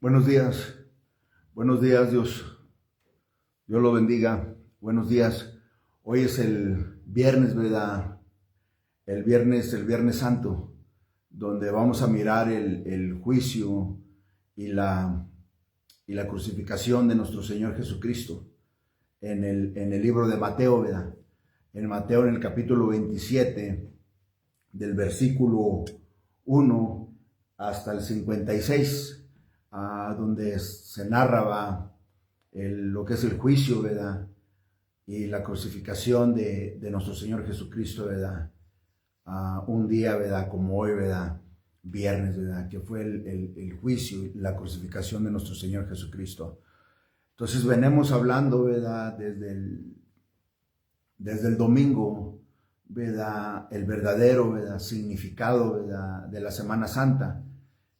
Buenos días, Dios lo bendiga, buenos días. Hoy es el viernes, ¿verdad? El viernes santo, donde vamos a mirar el juicio y la crucificación de nuestro Señor Jesucristo en el libro de Mateo, ¿verdad? En Mateo, en el capítulo 27, del versículo 1 hasta el 56, donde se narra lo que es el juicio, ¿verdad? Y la crucificación de nuestro Señor Jesucristo, ¿verdad? Un día, ¿verdad? Como hoy, ¿verdad? Viernes, ¿verdad? Que fue el juicio y la crucificación de nuestro Señor Jesucristo. Entonces venimos hablando, ¿verdad? Desde el domingo, ¿verdad? El verdadero, ¿verdad? Significado, ¿verdad? De la Semana Santa,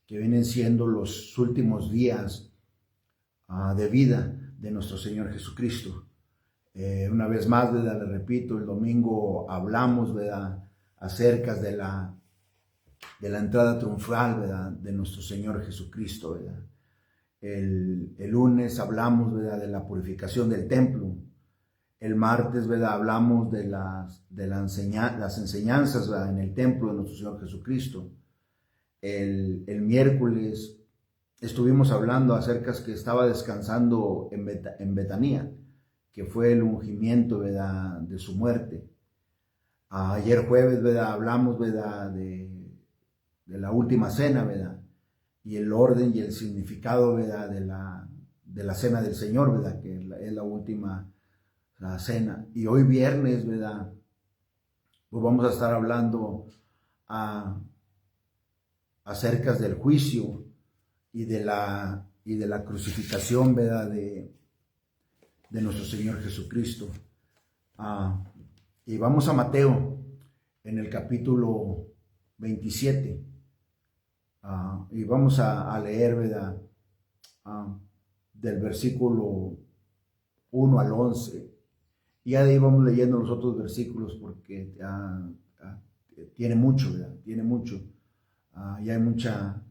que vienen siendo los últimos días de vida de nuestro Señor Jesucristo. Una vez más, ¿verdad? Le repito, el domingo hablamos, ¿verdad? Acerca de la entrada triunfal, ¿verdad? De nuestro Señor Jesucristo, ¿verdad? El lunes hablamos, ¿verdad? De la purificación del templo. El martes, ¿verdad? Hablamos de las enseñanzas, ¿verdad? En el templo de nuestro Señor Jesucristo. El miércoles estuvimos hablando acerca de que estaba descansando en Betanía, que fue el ungimiento, ¿verdad? De su muerte. Ayer jueves, ¿verdad? Hablamos, ¿verdad? De la última cena, ¿verdad? Y el orden y el significado, ¿verdad? De la cena del Señor, ¿verdad? Que es la última cena. Y hoy viernes, ¿verdad? Pues vamos a estar hablando acerca del juicio y de la crucificación, ¿verdad? De nuestro Señor Jesucristo. Y vamos a Mateo, en el capítulo 27. Y vamos a leer, ¿verdad? Del versículo 1 al 11. Y ya de ahí vamos leyendo los otros versículos porque tiene mucho, ¿verdad? Tiene mucho. Y hay mucha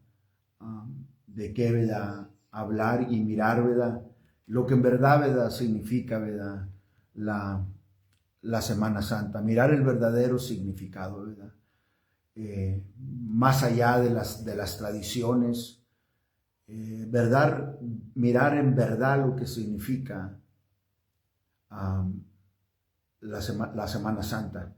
de qué, ¿verdad? Hablar y mirar, ¿verdad? Lo que en verdad, ¿verdad? Significa, ¿verdad? La Semana Santa. Mirar el verdadero significado, ¿verdad? Más allá de las tradiciones, mirar en verdad lo que significa la Semana Santa,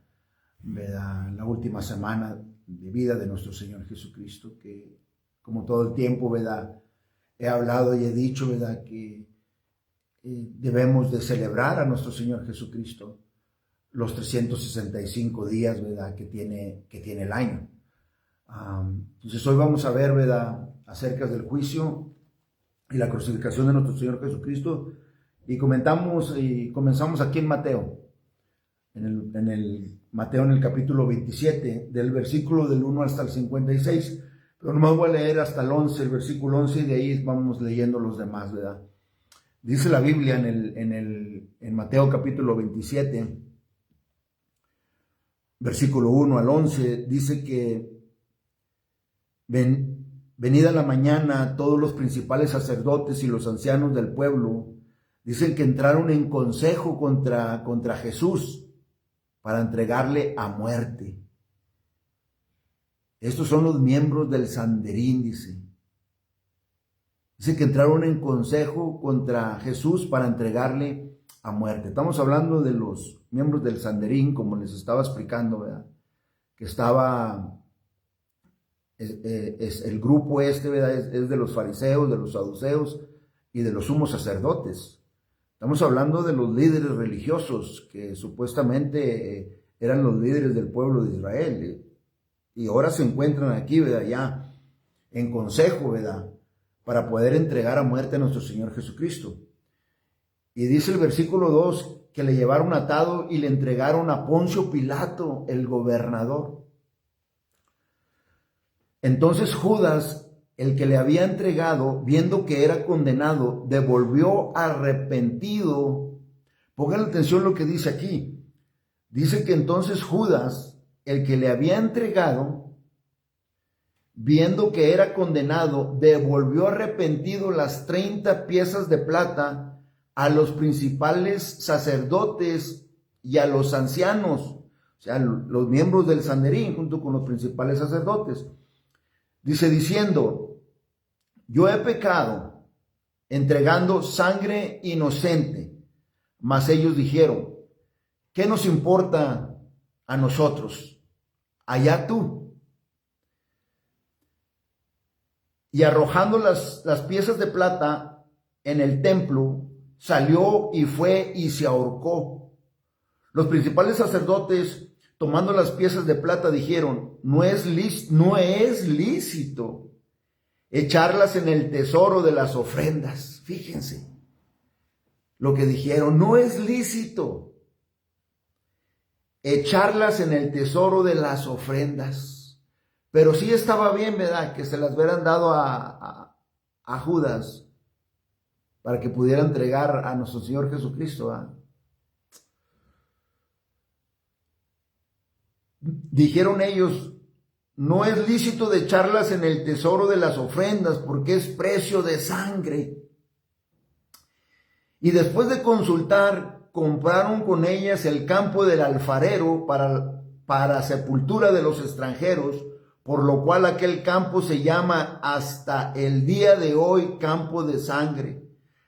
¿verdad? La última semana de vida de nuestro Señor Jesucristo, que como todo el tiempo, ¿verdad? He hablado y he dicho, ¿verdad? Que debemos de celebrar a nuestro Señor Jesucristo los 365 días, ¿verdad? Que tiene el año. Entonces hoy vamos a ver, ¿verdad? Acerca del juicio y la crucificación de nuestro Señor Jesucristo, y comenzamos aquí en Mateo. En el Mateo, en el capítulo 27, del versículo del 1 hasta el 56, pero nomás voy a leer hasta el 11, el versículo 11, y de ahí vamos leyendo los demás, ¿verdad? Dice la Biblia en Mateo capítulo 27, versículo 1 al 11, dice que venida la mañana, todos los principales sacerdotes y los ancianos del pueblo, dicen que entraron en consejo contra Jesús, para entregarle a muerte. Estos son los miembros del Sanedrín, dice. Dice que entraron en consejo contra Jesús para entregarle a muerte. Estamos hablando de los miembros del Sanedrín, como les estaba explicando, ¿verdad? Que estaba, el grupo ¿verdad? Es de los fariseos, de los saduceos y de los sumos sacerdotes. Estamos hablando de los líderes religiosos que supuestamente eran los líderes del pueblo de Israel, y ahora se encuentran aquí, ¿verdad? Ya en consejo, ¿verdad? Para poder entregar a muerte a nuestro Señor Jesucristo. Y dice el versículo 2 que le llevaron atado y le entregaron a Poncio Pilato, el gobernador. Entonces Judas, el que le había entregado, viendo que era condenado, devolvió arrepentido. Pongan atención lo que dice aquí. Dice que entonces Judas, el que le había entregado, viendo que era condenado, devolvió arrepentido las 30 piezas de plata a los principales sacerdotes y a los ancianos, o sea, los miembros del Sanedrín, junto con los principales sacerdotes. Dice, diciendo, yo he pecado entregando sangre inocente. Mas ellos dijeron, ¿qué nos importa a nosotros? Allá tú. Y arrojando las piezas de plata en el templo, salió y fue y se ahorcó. Los principales sacerdotes, tomando las piezas de plata, dijeron, no es lícito echarlas en el tesoro de las ofrendas. Fíjense lo que dijeron, no es lícito echarlas en el tesoro de las ofrendas. Pero sí estaba bien, ¿verdad?, que se las hubieran dado a Judas para que pudiera entregar a nuestro Señor Jesucristo, ¿verdad? Dijeron ellos, no es lícito de echarlas en el tesoro de las ofrendas porque es precio de sangre. Y después de consultar, compraron con ellas el campo del alfarero para sepultura de los extranjeros, por lo cual aquel campo se llama hasta el día de hoy campo de sangre.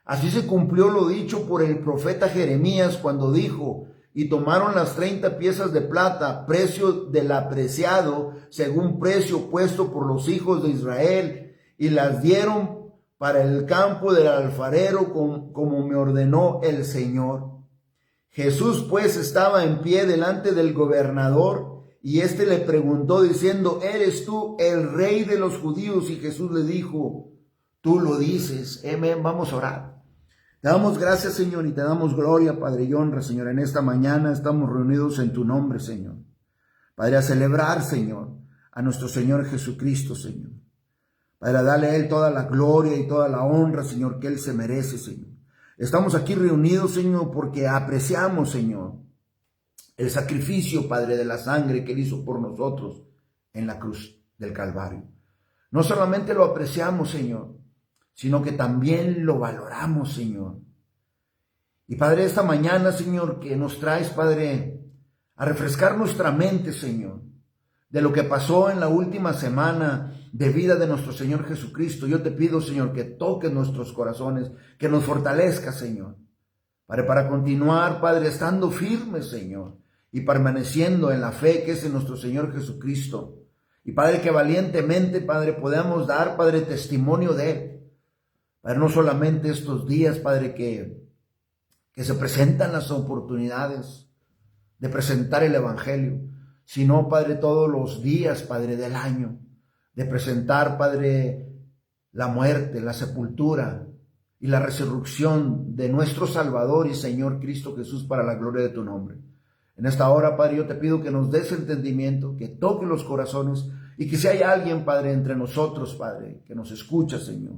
Así se cumplió lo dicho por el profeta Jeremías cuando dijo, y tomaron las 30 piezas de plata, precio del apreciado, según precio puesto por los hijos de Israel, y las dieron para el campo del alfarero como me ordenó el Señor. Jesús pues estaba en pie delante del gobernador, y éste le preguntó diciendo, ¿eres tú el rey de los judíos? Y Jesús le dijo, tú lo dices. Amén. Vamos a orar. Te damos gracias, Señor, y te damos gloria, Padre, y honra, Señor. En esta mañana estamos reunidos en tu nombre, Señor. Padre, a celebrar, Señor, a nuestro Señor Jesucristo, Señor. Padre, a darle a Él toda la gloria y toda la honra, Señor, que Él se merece, Señor. Estamos aquí reunidos, Señor, porque apreciamos, Señor, el sacrificio, Padre, de la sangre que Él hizo por nosotros en la cruz del Calvario. No solamente lo apreciamos, Señor, sino que también lo valoramos, Señor. Y Padre, esta mañana, Señor, que nos traes, Padre, a refrescar nuestra mente, Señor, de lo que pasó en la última semana de vida de nuestro Señor Jesucristo. Yo te pido, Señor, que toques nuestros corazones, que nos fortalezca, Señor, Padre, para continuar, Padre, estando firmes, Señor, y permaneciendo en la fe que es en nuestro Señor Jesucristo. Y Padre, que valientemente, Padre, podamos dar, Padre, testimonio de Él. Padre, no solamente estos días, Padre, que se presentan las oportunidades de presentar el Evangelio, sino, Padre, todos los días, Padre, del año, de presentar, Padre, la muerte, la sepultura y la resurrección de nuestro Salvador y Señor Cristo Jesús para la gloria de tu nombre. En esta hora, Padre, yo te pido que nos des entendimiento, que toque los corazones y que si hay alguien, Padre, entre nosotros, Padre, que nos escucha, Señor,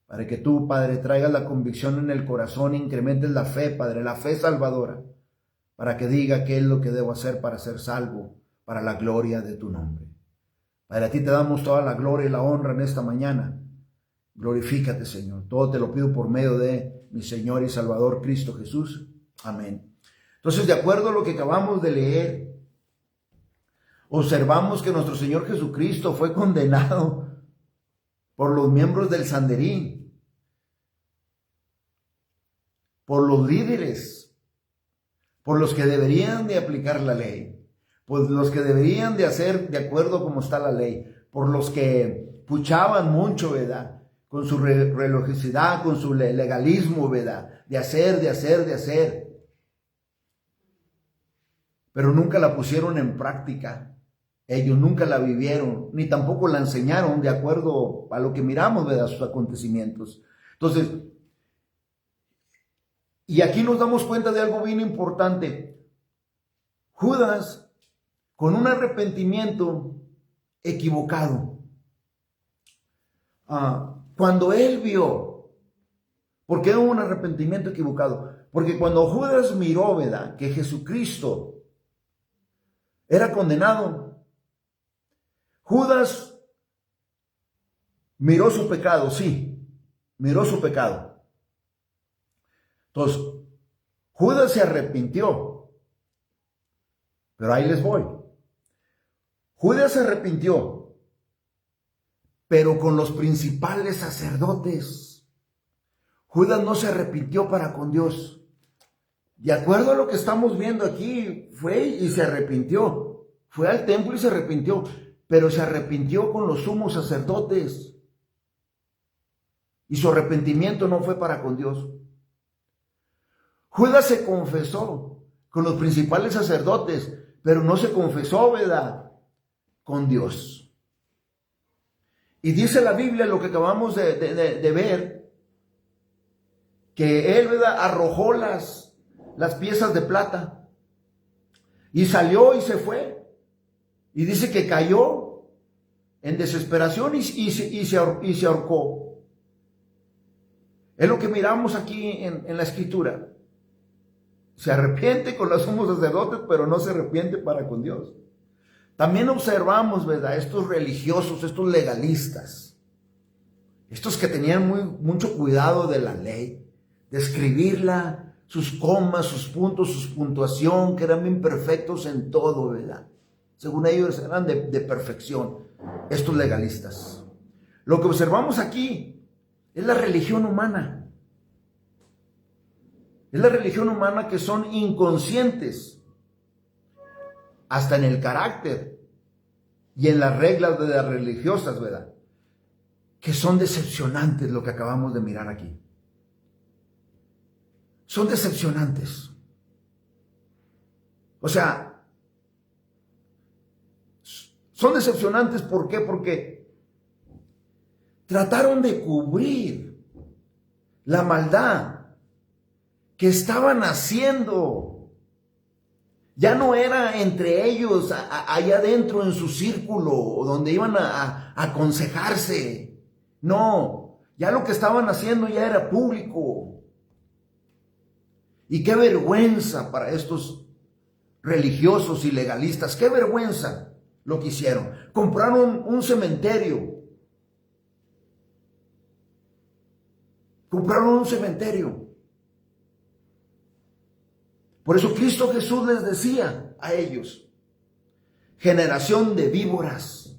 para que tú, Padre, traigas la convicción en el corazón, incrementes la fe, Padre, la fe salvadora, para que diga qué es lo que debo hacer para ser salvo, para la gloria de tu nombre. Padre, a ti te damos toda la gloria y la honra en esta mañana. Glorifícate, Señor. Todo te lo pido por medio de mi Señor y Salvador Cristo Jesús. Amén. Entonces, de acuerdo a lo que acabamos de leer, observamos que nuestro Señor Jesucristo fue condenado por los miembros del Sanedrín, por los líderes, por los que deberían de aplicar la ley, por los que deberían de hacer de acuerdo como está la ley, por los que puchaban mucho, ¿verdad?, con su religiosidad, con su legalismo, ¿verdad?, de hacer, pero nunca la pusieron en práctica. Ellos nunca la vivieron, ni tampoco la enseñaron de acuerdo a lo que miramos, ¿verdad?, sus acontecimientos. Entonces, y aquí nos damos cuenta de algo bien importante. Judas, con un arrepentimiento equivocado, cuando él vio, ¿por qué hubo un arrepentimiento equivocado? Porque cuando Judas miró, ¿verdad?, que Jesucristo era condenado, Judas miró su pecado, sí, miró su pecado. Entonces, Judas se arrepintió, pero ahí les voy. Judas se arrepintió, pero con los principales sacerdotes. Judas no se arrepintió para con Dios. De acuerdo a lo que estamos viendo aquí, fue y se arrepintió. Fue al templo y se arrepintió, pero se arrepintió con los sumos sacerdotes. Y su arrepentimiento no fue para con Dios. Judas se confesó con los principales sacerdotes, pero no se confesó, ¿verdad?, con Dios. Y dice la Biblia, lo que acabamos de ver, que él, ¿verdad?, arrojó las piezas de plata y salió y se fue. Y dice que cayó en desesperación y se ahorcó. Es lo que miramos aquí en la Escritura. Se arrepiente con los sumos sacerdotes, pero no se arrepiente para con Dios. También observamos, ¿verdad?, estos religiosos, estos legalistas, estos que tenían mucho cuidado de la ley, de escribirla, sus comas, sus puntos, su puntuación, que eran bien perfectos en todo, ¿verdad? Según ellos eran de perfección, estos legalistas. Lo que observamos aquí es la religión humana. Es la religión humana, que son inconscientes hasta en el carácter y en las reglas de las religiosas, ¿verdad?, que son decepcionantes, lo que acabamos de mirar aquí. Son decepcionantes. O sea, son decepcionantes, ¿por qué? Porque trataron de cubrir la maldad que estaban haciendo. Ya no era entre ellos, allá adentro en su círculo, donde iban a aconsejarse. No, ya lo que estaban haciendo ya era público. Y qué vergüenza para estos religiosos y legalistas, qué vergüenza lo que hicieron. Compraron un cementerio. Compraron un cementerio. Por eso Cristo Jesús les decía a ellos: generación de víboras,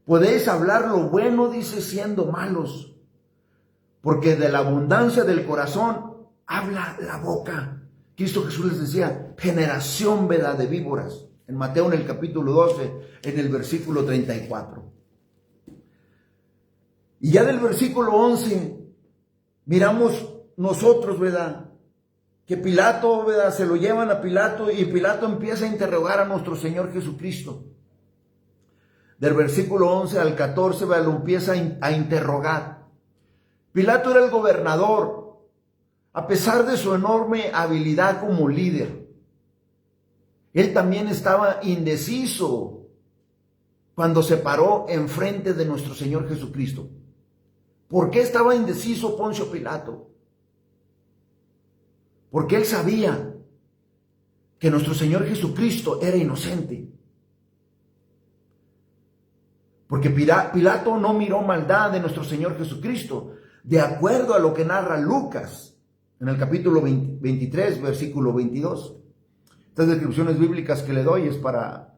podéis hablar lo bueno, dice, siendo malos, porque de la abundancia del corazón habla la boca. Cristo Jesús les decía, generación, ¿verdad?, de víboras, en Mateo, en el capítulo 12, en el versículo 34. Y ya del versículo 11, miramos nosotros, ¿verdad?, que Pilato, ¿verdad?, se lo llevan a Pilato, y Pilato empieza a interrogar a nuestro Señor Jesucristo. Del versículo 11 al 14, ¿verdad?, lo empieza a interrogar. Pilato era el gobernador, a pesar de su enorme habilidad como líder. Él también estaba indeciso cuando se paró enfrente de nuestro Señor Jesucristo. ¿Por qué estaba indeciso Poncio Pilato? Porque él sabía que nuestro Señor Jesucristo era inocente. Porque Pilato no miró maldad de nuestro Señor Jesucristo, de acuerdo a lo que narra Lucas en el capítulo 23, versículo 22. Estas descripciones bíblicas que le doy es para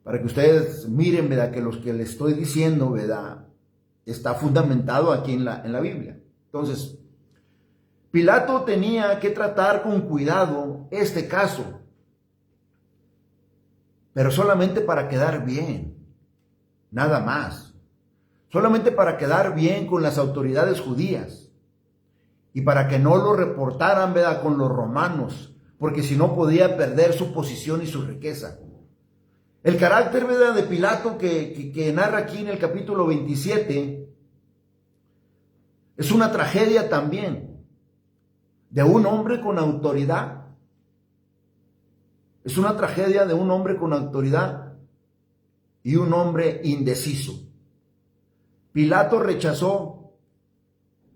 que ustedes miren, ¿verdad?, que lo que les estoy diciendo, ¿verdad?, está fundamentado aquí en la Biblia. Entonces, Pilato tenía que tratar con cuidado este caso, pero solamente para quedar bien, nada más. Solamente para quedar bien con las autoridades judías y para que no lo reportaran, ¿verdad?, con los romanos, porque si no podía perder su posición y su riqueza. El carácter, ¿verdad?, de Pilato que narra aquí en el capítulo 27 es una tragedia también, de un hombre con autoridad. Es una tragedia de un hombre con autoridad y un hombre indeciso. Pilato rechazó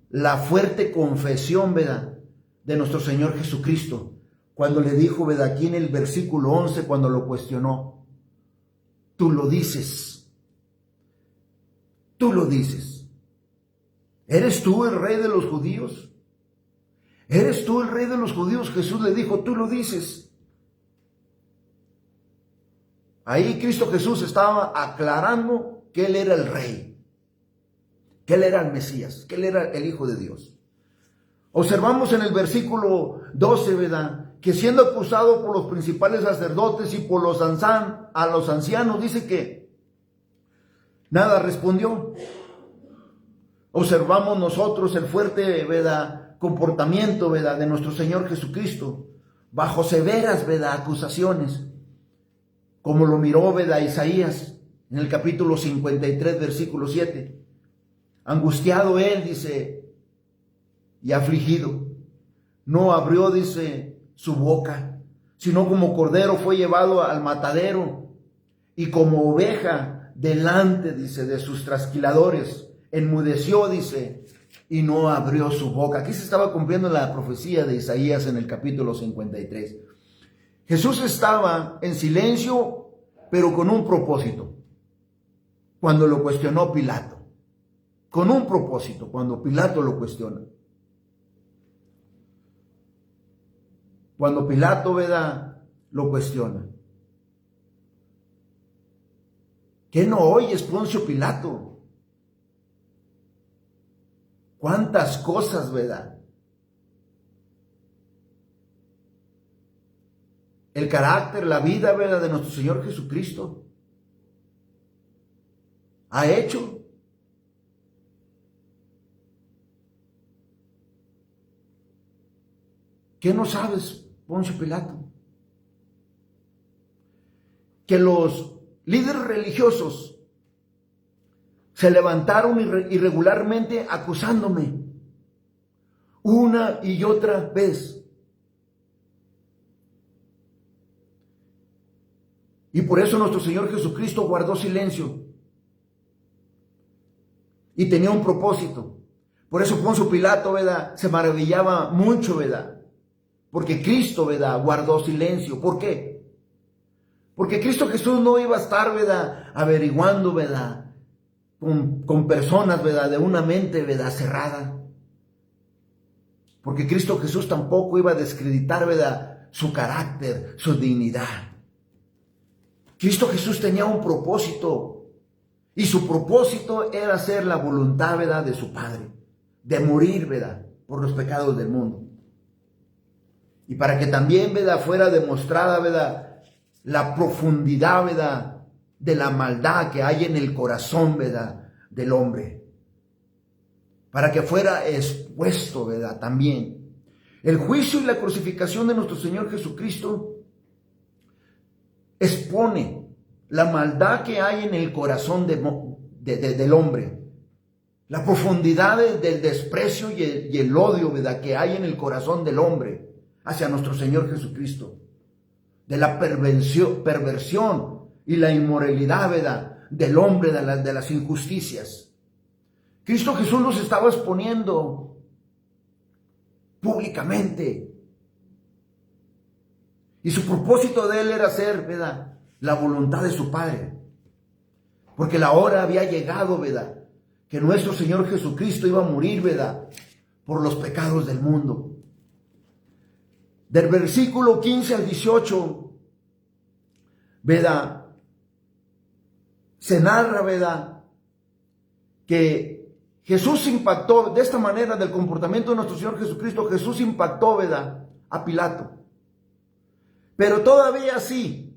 la fuerte confesión, ¿verdad?, de nuestro Señor Jesucristo, cuando le dijo, ¿verdad?, aquí en el versículo 11, cuando lo cuestionó: tú lo dices, tú lo dices. ¿Eres tú el rey de los judíos? ¿Eres tú el rey de los judíos? Jesús le dijo, tú lo dices. Ahí Cristo Jesús estaba aclarando que Él era el rey, que Él era el Mesías, que Él era el Hijo de Dios. Observamos en el versículo 12, ¿verdad?, que siendo acusado por los principales sacerdotes y por los ancianos, dice que nada respondió. Observamos nosotros el fuerte, ¿verdad?, comportamiento, ¿verdad?, de nuestro Señor Jesucristo bajo severas, ¿verdad?, acusaciones, como lo miró, ¿verdad?, Isaías en el capítulo 53, versículo 7. Angustiado él, dice, y afligido. No abrió, dice, su boca, sino como cordero fue llevado al matadero, y como oveja delante, dice, de sus trasquiladores, enmudeció, dice, y no abrió su boca. Aquí se estaba cumpliendo la profecía de Isaías en el capítulo 53. Jesús estaba en silencio, pero con un propósito, cuando lo cuestionó Pilato. Con un propósito, cuando Pilato lo cuestiona. Cuando Pilato, ¿verdad?, lo cuestiona. ¿Qué no oyes, Poncio Pilato? ¿Cuántas cosas, verdad? El carácter, la vida, ¿verdad?, de nuestro Señor Jesucristo ha hecho. ¿Qué no sabes, Poncio Pilato? Que los líderes religiosos se levantaron irregularmente acusándome una y otra vez. Y por eso nuestro Señor Jesucristo guardó silencio. Y tenía un propósito. Por eso Poncio Pilato, ¿verdad?, se maravillaba mucho, ¿verdad?, porque Cristo, ¿verdad?, guardó silencio. ¿Por qué? Porque Cristo Jesús no iba a estar, ¿verdad?, averiguando, ¿verdad?, con personas, ¿verdad?, de una mente, ¿verdad?, cerrada. Porque Cristo Jesús tampoco iba a desacreditar, ¿verdad?, su carácter, su dignidad. Cristo Jesús tenía un propósito, y su propósito era hacer la voluntad, ¿verdad?, de su Padre, de morir, ¿verdad?, por los pecados del mundo. Y para que también, ¿verdad?, fuera demostrada, ¿verdad?, la profundidad, ¿verdad?, de la maldad que hay en el corazón, ¿verdad?, del hombre. Para que fuera expuesto, ¿verdad?, también. El juicio y la crucificación de nuestro Señor Jesucristo expone la maldad que hay en el corazón del hombre. La profundidad del desprecio y el odio, ¿verdad?, que hay en el corazón del hombre hacia nuestro Señor Jesucristo, de la perversión y la inmoralidad, ¿verdad?, del hombre, de las injusticias. Cristo Jesús nos estaba exponiendo públicamente, y su propósito de Él era hacer, ¿verdad?, la voluntad de su Padre, porque la hora había llegado, ¿verdad?, que nuestro Señor Jesucristo iba a morir, ¿verdad?, por los pecados del mundo. Del versículo 15 al 18, ¿verdad?, se narra, ¿verdad?, que Jesús impactó de esta manera del comportamiento de nuestro Señor Jesucristo. Jesús impactó, ¿verdad?, a Pilato. Pero todavía así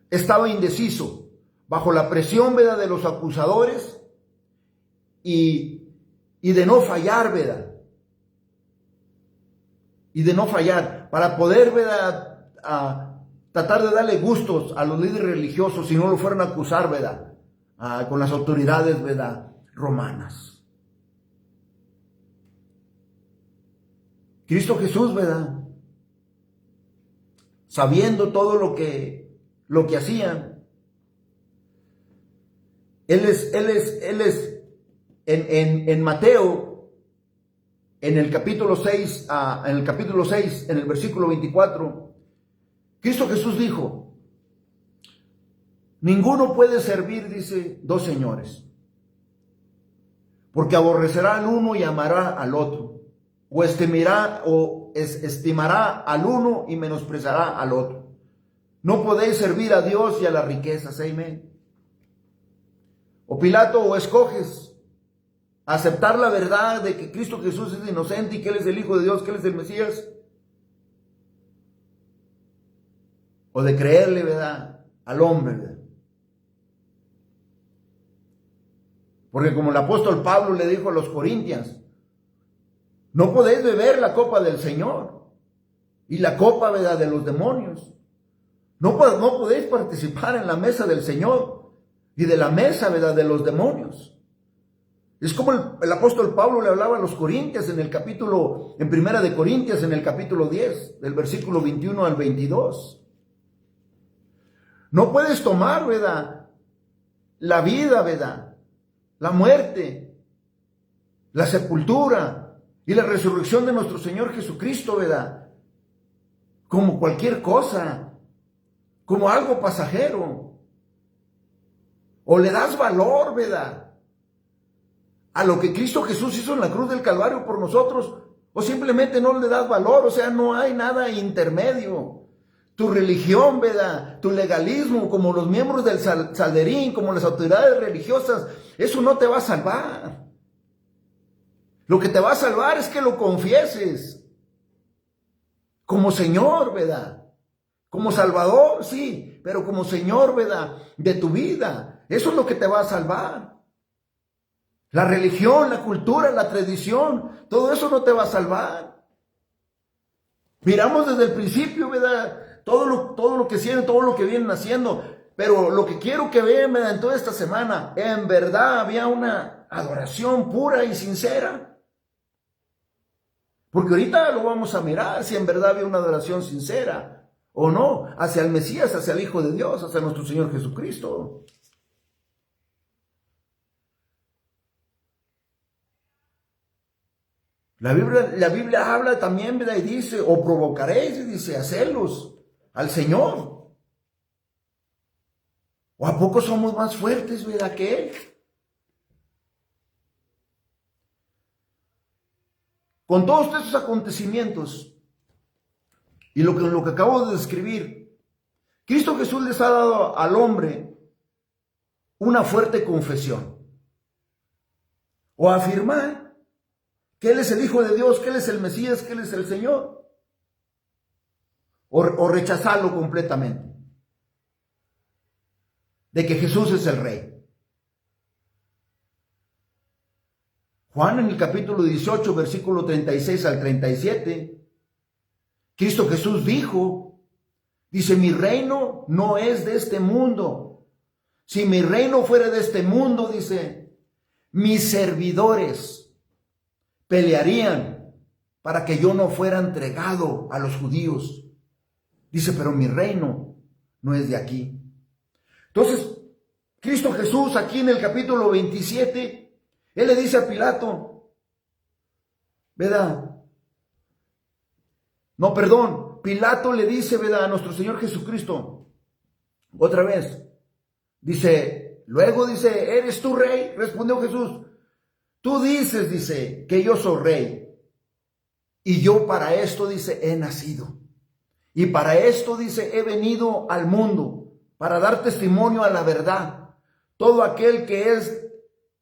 estaba indeciso, bajo la presión, ¿verdad?, de los acusadores y de no fallar, ¿verdad?, y de no fallar, para poder, ¿verdad?, tratar de darle gustos a los líderes religiosos si no lo fueran a acusar, ¿verdad?, con las autoridades, ¿verdad?, romanas. Cristo Jesús, ¿verdad?, sabiendo todo lo que hacían, Él es en Mateo, en el capítulo 6, en el versículo 24, Cristo Jesús dijo: ninguno puede servir, dice, dos señores, porque aborrecerá al uno y amará al otro, o estimará al uno y menospreciará al otro. No podéis servir a Dios y a las riquezas. Amén. O Pilato, o escoges aceptar la verdad de que Cristo Jesús es inocente y que Él es el Hijo de Dios, que Él es el Mesías, o de creerle, ¿verdad?, al hombre, ¿verdad? Porque como el apóstol Pablo le dijo a los corintios, no podéis beber la copa del Señor y la copa, ¿verdad?, de los demonios. No podéis participar en la mesa del Señor y de la mesa, ¿verdad?, de los demonios. Es como el apóstol Pablo le hablaba a los corintios en Primera de Corintios, en el capítulo 10, del versículo 21 al 22. No puedes tomar, ¿verdad?, la vida, ¿verdad?, la muerte, la sepultura y la resurrección de nuestro Señor Jesucristo, ¿verdad?, como cualquier cosa, como algo pasajero. O le das valor, ¿verdad?, a lo que Cristo Jesús hizo en la cruz del Calvario por nosotros, o simplemente no le das valor. O sea, no hay nada intermedio. Tu religión, ¿verdad?, tu legalismo, como los miembros del Sanedrín, como las autoridades religiosas, eso no te va a salvar. Lo que te va a salvar es que lo confieses como Señor, ¿verdad?, como Salvador, sí, pero como Señor, ¿verdad?, de tu vida. Eso es lo que te va a salvar. La religión, la cultura, la tradición, todo eso no te va a salvar. Miramos desde el principio, ¿verdad?, todo lo que hicieron, todo lo que vienen haciendo. Pero lo que quiero que vean, ¿verdad?, en toda esta semana, en verdad había una adoración pura y sincera. Porque ahorita lo vamos a mirar si en verdad había una adoración sincera o no, hacia el Mesías, hacia el Hijo de Dios, hacia nuestro Señor Jesucristo. La Biblia habla también, ¿verdad?, y dice, o provocaréis, y dice, a celos al Señor. ¿O a poco somos más fuertes, verdad, que Él? Con todos estos acontecimientos y lo que acabo de describir, Cristo Jesús les ha dado al hombre una fuerte confesión. O afirmar que Él es el Hijo de Dios, que Él es el Mesías, que Él es el Señor. O rechazarlo completamente. De que Jesús es el Rey. Juan en el capítulo 18, versículo 36 al 37, Cristo Jesús dice, mi reino no es de este mundo. Si mi reino fuera de este mundo, dice, mis servidores pelearían para que yo no fuera entregado a los judíos. Dice, pero mi reino no es de aquí. Entonces, Cristo Jesús aquí en el capítulo 27, Él le dice a Pilato, ¿verdad? No, perdón, Pilato le dice, ¿verdad?, a nuestro Señor Jesucristo, otra vez, dice, luego dice, ¿eres tú rey? Respondió Jesús, tú dices, dice, que yo soy rey, y yo para esto, dice, he nacido, y para esto, dice, he venido al mundo, para dar testimonio a la verdad. Todo aquel que es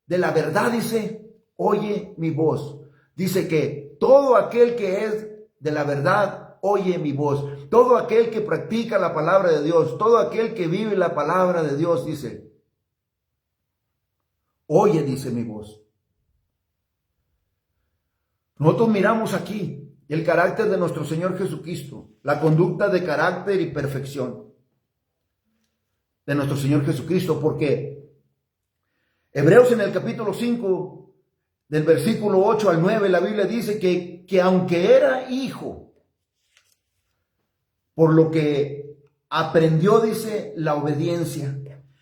de la verdad, dice, oye mi voz. Dice que todo aquel que es de la verdad, oye mi voz. Todo aquel que practica la palabra de Dios, todo aquel que vive la palabra de Dios, dice, oye, dice mi voz. Nosotros miramos aquí el carácter de nuestro Señor Jesucristo, la conducta de carácter y perfección de nuestro Señor Jesucristo, porque Hebreos en el capítulo 5, del versículo 8 al 9, la Biblia dice que aunque era hijo, por lo que aprendió, dice, la obediencia,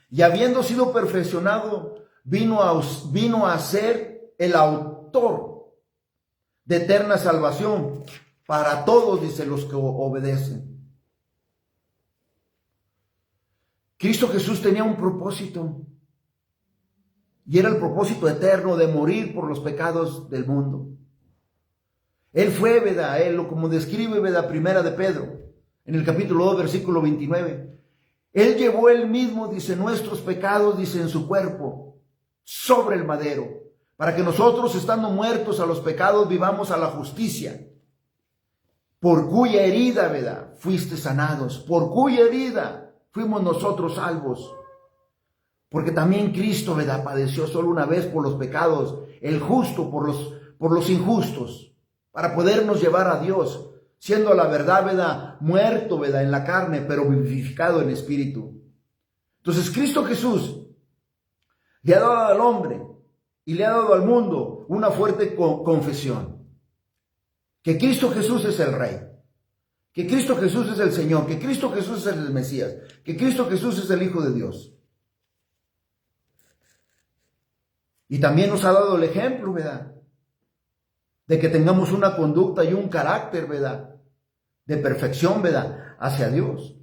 y habiendo sido perfeccionado, vino a ser el autor de eterna salvación para todos, dice, los que obedecen. Cristo Jesús tenía un propósito. Y era el propósito eterno de morir por los pecados del mundo. Él fue, ¿verdad? Como describe, ¿verdad? Primera de Pedro, en el capítulo 2, versículo 29. Él llevó él mismo, dice, nuestros pecados, dice, en su cuerpo, sobre el madero, para que nosotros, estando muertos a los pecados, vivamos a la justicia. Por cuya herida, ¿verdad? Fuiste sanados. Por cuya herida fuimos nosotros salvos. Porque también Cristo, ¿verdad? Padeció solo una vez por los pecados, el justo por los injustos, para podernos llevar a Dios, siendo la verdad, ¿verdad? Muerto, ¿verdad? En la carne, pero vivificado en espíritu. Entonces Cristo Jesús le ha dado al hombre y le ha dado al mundo una fuerte confesión. Que Cristo Jesús es el Rey. Que Cristo Jesús es el Señor. Que Cristo Jesús es el Mesías. Que Cristo Jesús es el Hijo de Dios. Y también nos ha dado el ejemplo, ¿verdad? De que tengamos una conducta y un carácter, ¿verdad? De perfección, ¿verdad? Hacia Dios.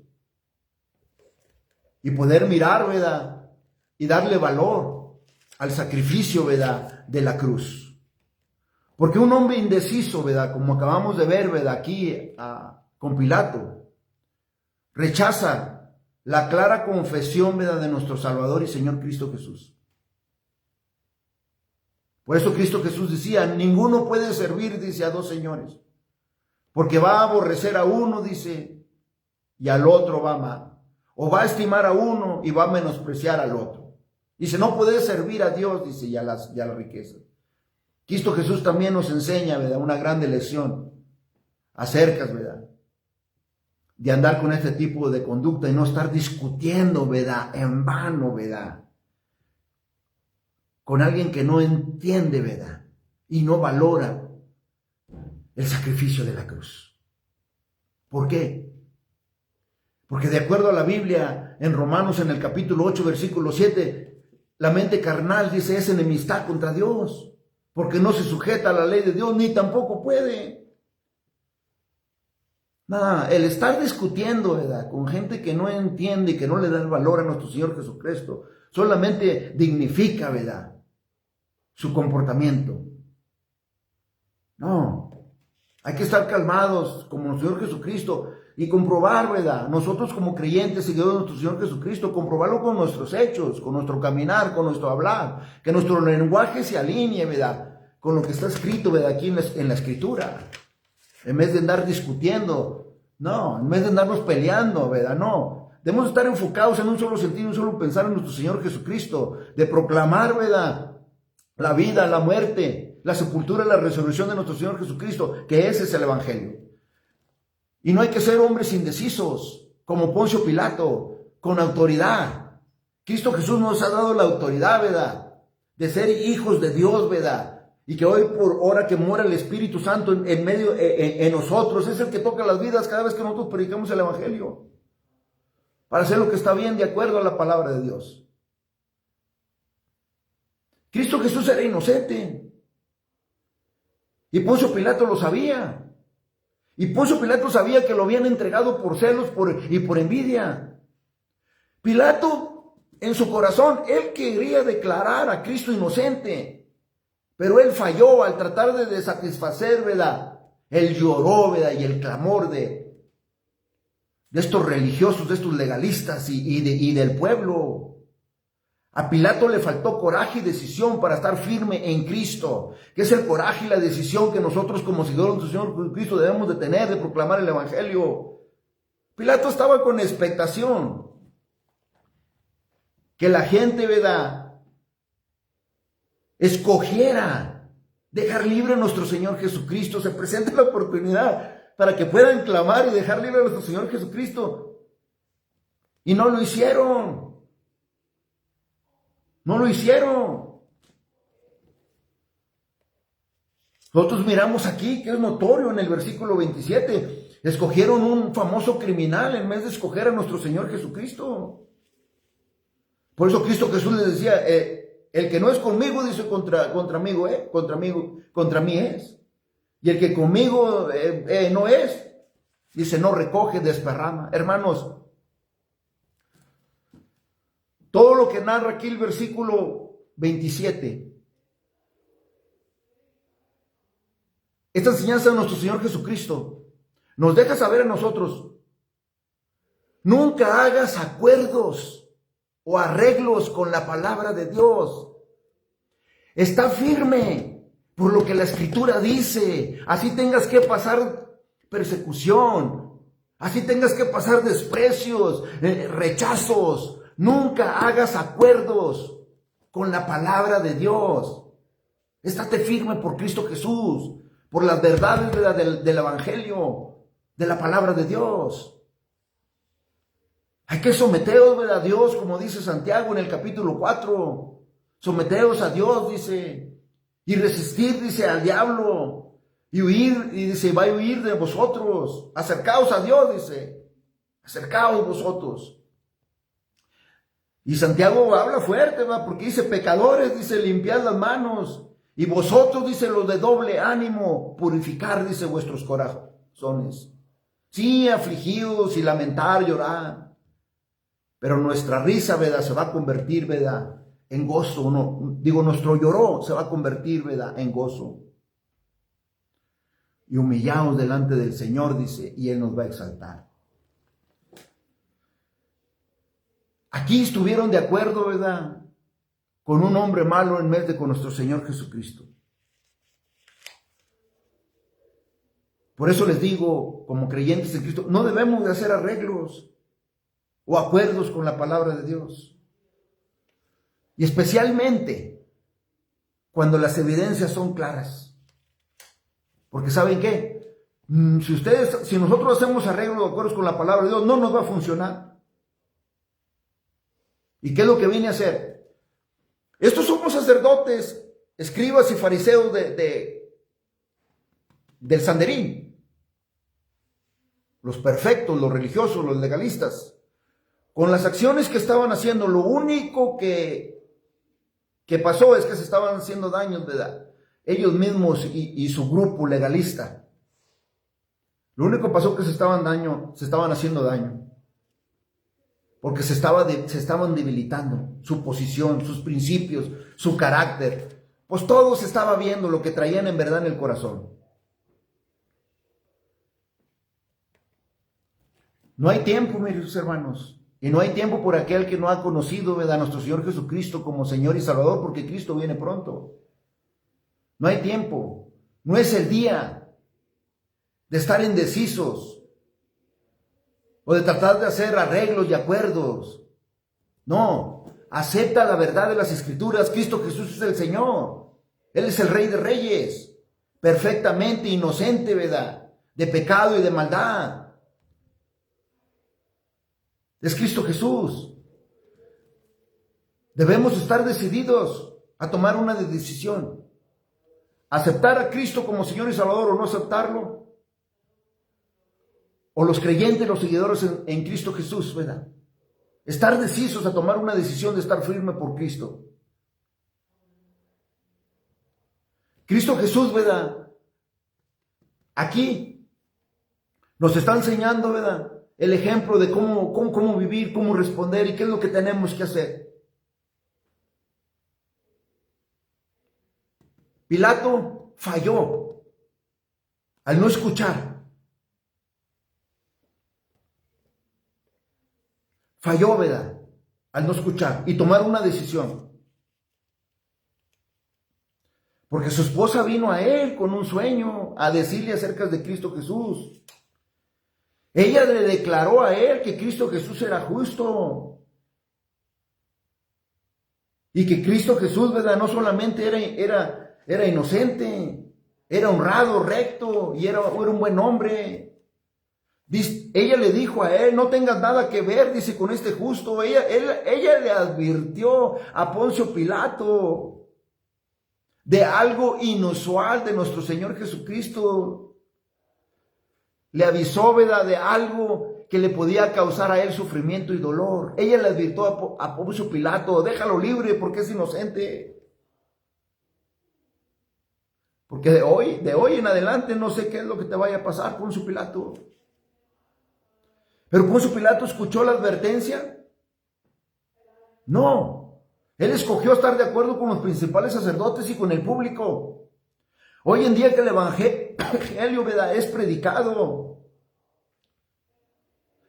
Y poder mirar, ¿verdad? Y darle valor al sacrificio, ¿verdad? De la cruz. Porque un hombre indeciso, ¿verdad? Como acabamos de ver, ¿verdad? Aquí con Pilato, rechaza la clara confesión, ¿verdad? De nuestro Salvador y Señor Cristo Jesús. Por eso Cristo Jesús decía, ninguno puede servir, dice, a dos señores, porque va a aborrecer a uno, dice, y al otro va a amar, o va a estimar a uno y va a menospreciar al otro. Dice, no puedes servir a Dios, dice, y a la riqueza. Cristo Jesús también nos enseña, ¿verdad? Una grande lección acerca, ¿verdad? De andar con este tipo de conducta y no estar discutiendo, ¿verdad? En vano, ¿verdad? Con alguien que no entiende, ¿verdad? Y no valora el sacrificio de la cruz. ¿Por qué? Porque de acuerdo a la Biblia, en Romanos, en el capítulo 8, versículo 7, la mente carnal, dice, es enemistad contra Dios, porque no se sujeta a la ley de Dios, ni tampoco puede. Nada, el estar discutiendo, ¿verdad? Con gente que no entiende y que no le da el valor a nuestro Señor Jesucristo, solamente dignifica, ¿verdad? Su comportamiento. No, hay que estar calmados como el Señor Jesucristo y comprobar, ¿verdad? Nosotros como creyentes, seguidores de nuestro Señor Jesucristo, comprobarlo con nuestros hechos, con nuestro caminar, con nuestro hablar, que nuestro lenguaje se alinee, ¿verdad? Con lo que está escrito, ¿verdad? Aquí en la Escritura. En vez de andar discutiendo, no, en vez de andarnos peleando, ¿verdad? No, debemos estar enfocados en un solo sentido, un solo pensar en nuestro Señor Jesucristo, de proclamar, ¿verdad? La vida, la muerte, la sepultura y la resurrección de nuestro Señor Jesucristo, que ese es el Evangelio. Y no hay que ser hombres indecisos, como Poncio Pilato, con autoridad. Cristo Jesús nos ha dado la autoridad, ¿verdad? De ser hijos de Dios, ¿verdad? Y que hoy por hora que muera el Espíritu Santo en nosotros, es el que toca las vidas cada vez que nosotros predicamos el Evangelio. Para hacer lo que está bien de acuerdo a la palabra de Dios. Cristo Jesús era inocente. Y Poncio Pilato lo sabía. Y Poncio Pilato sabía que lo habían entregado por celos y por envidia. Pilato, en su corazón, él quería declarar a Cristo inocente. Pero él falló al tratar de satisfacer, ¿verdad? Él lloró, ¿verdad? Y el clamor de estos religiosos, de estos legalistas y del pueblo. A Pilato le faltó coraje y decisión para estar firme en Cristo, que es el coraje y la decisión que nosotros como seguidores del Señor Cristo debemos de tener, de proclamar el Evangelio. Pilato estaba con expectación que la gente, ¿verdad?, escogiera dejar libre a nuestro Señor Jesucristo. Se presenta la oportunidad para que puedan clamar y dejar libre a nuestro Señor Jesucristo. Y no lo hicieron. No lo hicieron. Nosotros miramos aquí que es notorio en el versículo 27. Escogieron un famoso criminal en vez de escoger a nuestro Señor Jesucristo. Por eso Cristo Jesús les decía, el que no es conmigo, dice, contra mí es. Y el que conmigo no es, dice, no recoge, desparrama. Hermanos, todo lo que narra aquí el versículo 27. Esta enseñanza de nuestro Señor Jesucristo nos deja saber a nosotros: nunca hagas acuerdos o arreglos con la palabra de Dios. Está firme por lo que la Escritura dice. Así tengas que pasar persecución, así tengas que pasar desprecios, rechazos. Nunca hagas acuerdos con la palabra de Dios. Estate firme por Cristo Jesús, por las verdades del Evangelio, de la palabra de Dios. Hay que someteros a Dios, como dice Santiago en el capítulo 4. Someteos a Dios, dice, y resistir, dice, al diablo, y huir, y dice, va a huir de vosotros. Acercaos a Dios, dice, acercaos vosotros. Y Santiago habla fuerte, ¿va? Porque dice: pecadores, dice, limpiad las manos, y vosotros, dice, los de doble ánimo, purificar, dice, vuestros corazones. Sí, afligidos y lamentar, llorar, pero nuestra risa, ¿verdad?, se va a convertir, ¿verdad?, en gozo. Nuestro lloró se va a convertir, ¿verdad?, en gozo. Y humillaos delante del Señor, dice, y Él nos va a exaltar. Aquí estuvieron de acuerdo, ¿verdad?, con un hombre malo en vez de con nuestro Señor Jesucristo. Por eso les digo, como creyentes en Cristo, no debemos de hacer arreglos o acuerdos con la palabra de Dios. Y especialmente cuando las evidencias son claras. Porque ¿saben qué? Si nosotros hacemos arreglos o acuerdos con la palabra de Dios, no nos va a funcionar. ¿Y qué es lo que viene a hacer? Estos somos sacerdotes, escribas y fariseos del Sanedrín. Los perfectos, los religiosos, los legalistas. Con las acciones que estaban haciendo, lo único que pasó es que se estaban haciendo daños, ¿verdad?, ellos mismos y su grupo legalista. Lo único que pasó es que se estaban haciendo daño. Porque se estaban debilitando su posición, sus principios, su carácter. Pues todo se estaba viendo lo que traían en verdad en el corazón. No hay tiempo, mis hermanos. Y no hay tiempo por aquel que no ha conocido, ¿verdad?, a nuestro Señor Jesucristo como Señor y Salvador, porque Cristo viene pronto. No hay tiempo. No es el día de estar indecisos o de tratar de hacer arreglos y acuerdos. No, acepta la verdad de las Escrituras. Cristo Jesús es el Señor. Él es el Rey de Reyes, perfectamente inocente, ¿verdad?, de pecado y de maldad. Es Cristo Jesús. Debemos estar decididos a tomar una decisión. Aceptar a Cristo como Señor y Salvador o no aceptarlo. O los creyentes, los seguidores en Cristo Jesús, ¿verdad? Estar decisos a tomar una decisión de estar firme por Cristo. Cristo Jesús, ¿verdad?, aquí nos está enseñando, ¿verdad?, el ejemplo de cómo vivir, cómo responder y qué es lo que tenemos que hacer. Pilato falló al no escuchar. Falló, ¿verdad?, al no escuchar y tomar una decisión. Porque su esposa vino a él con un sueño a decirle acerca de Cristo Jesús. Ella le declaró a él que Cristo Jesús era justo. Y que Cristo Jesús, ¿verdad?, no solamente era inocente, era honrado, recto y era un buen hombre. Ella le dijo a él: no tengas nada que ver, dice, con este justo. Ella le advirtió a Poncio Pilato de algo inusual de nuestro Señor Jesucristo. Le avisó, ¿verdad?, de algo que le podía causar a él sufrimiento y dolor. Ella le advirtió a Poncio Pilato: déjalo libre porque es inocente. Porque de hoy en adelante no sé qué es lo que te vaya a pasar, Poncio Pilato. Pero Poncio Pilato escuchó la advertencia. No. Él escogió estar de acuerdo con los principales sacerdotes y con el público. Hoy en día que el evangelio, ¿verdad?, es predicado,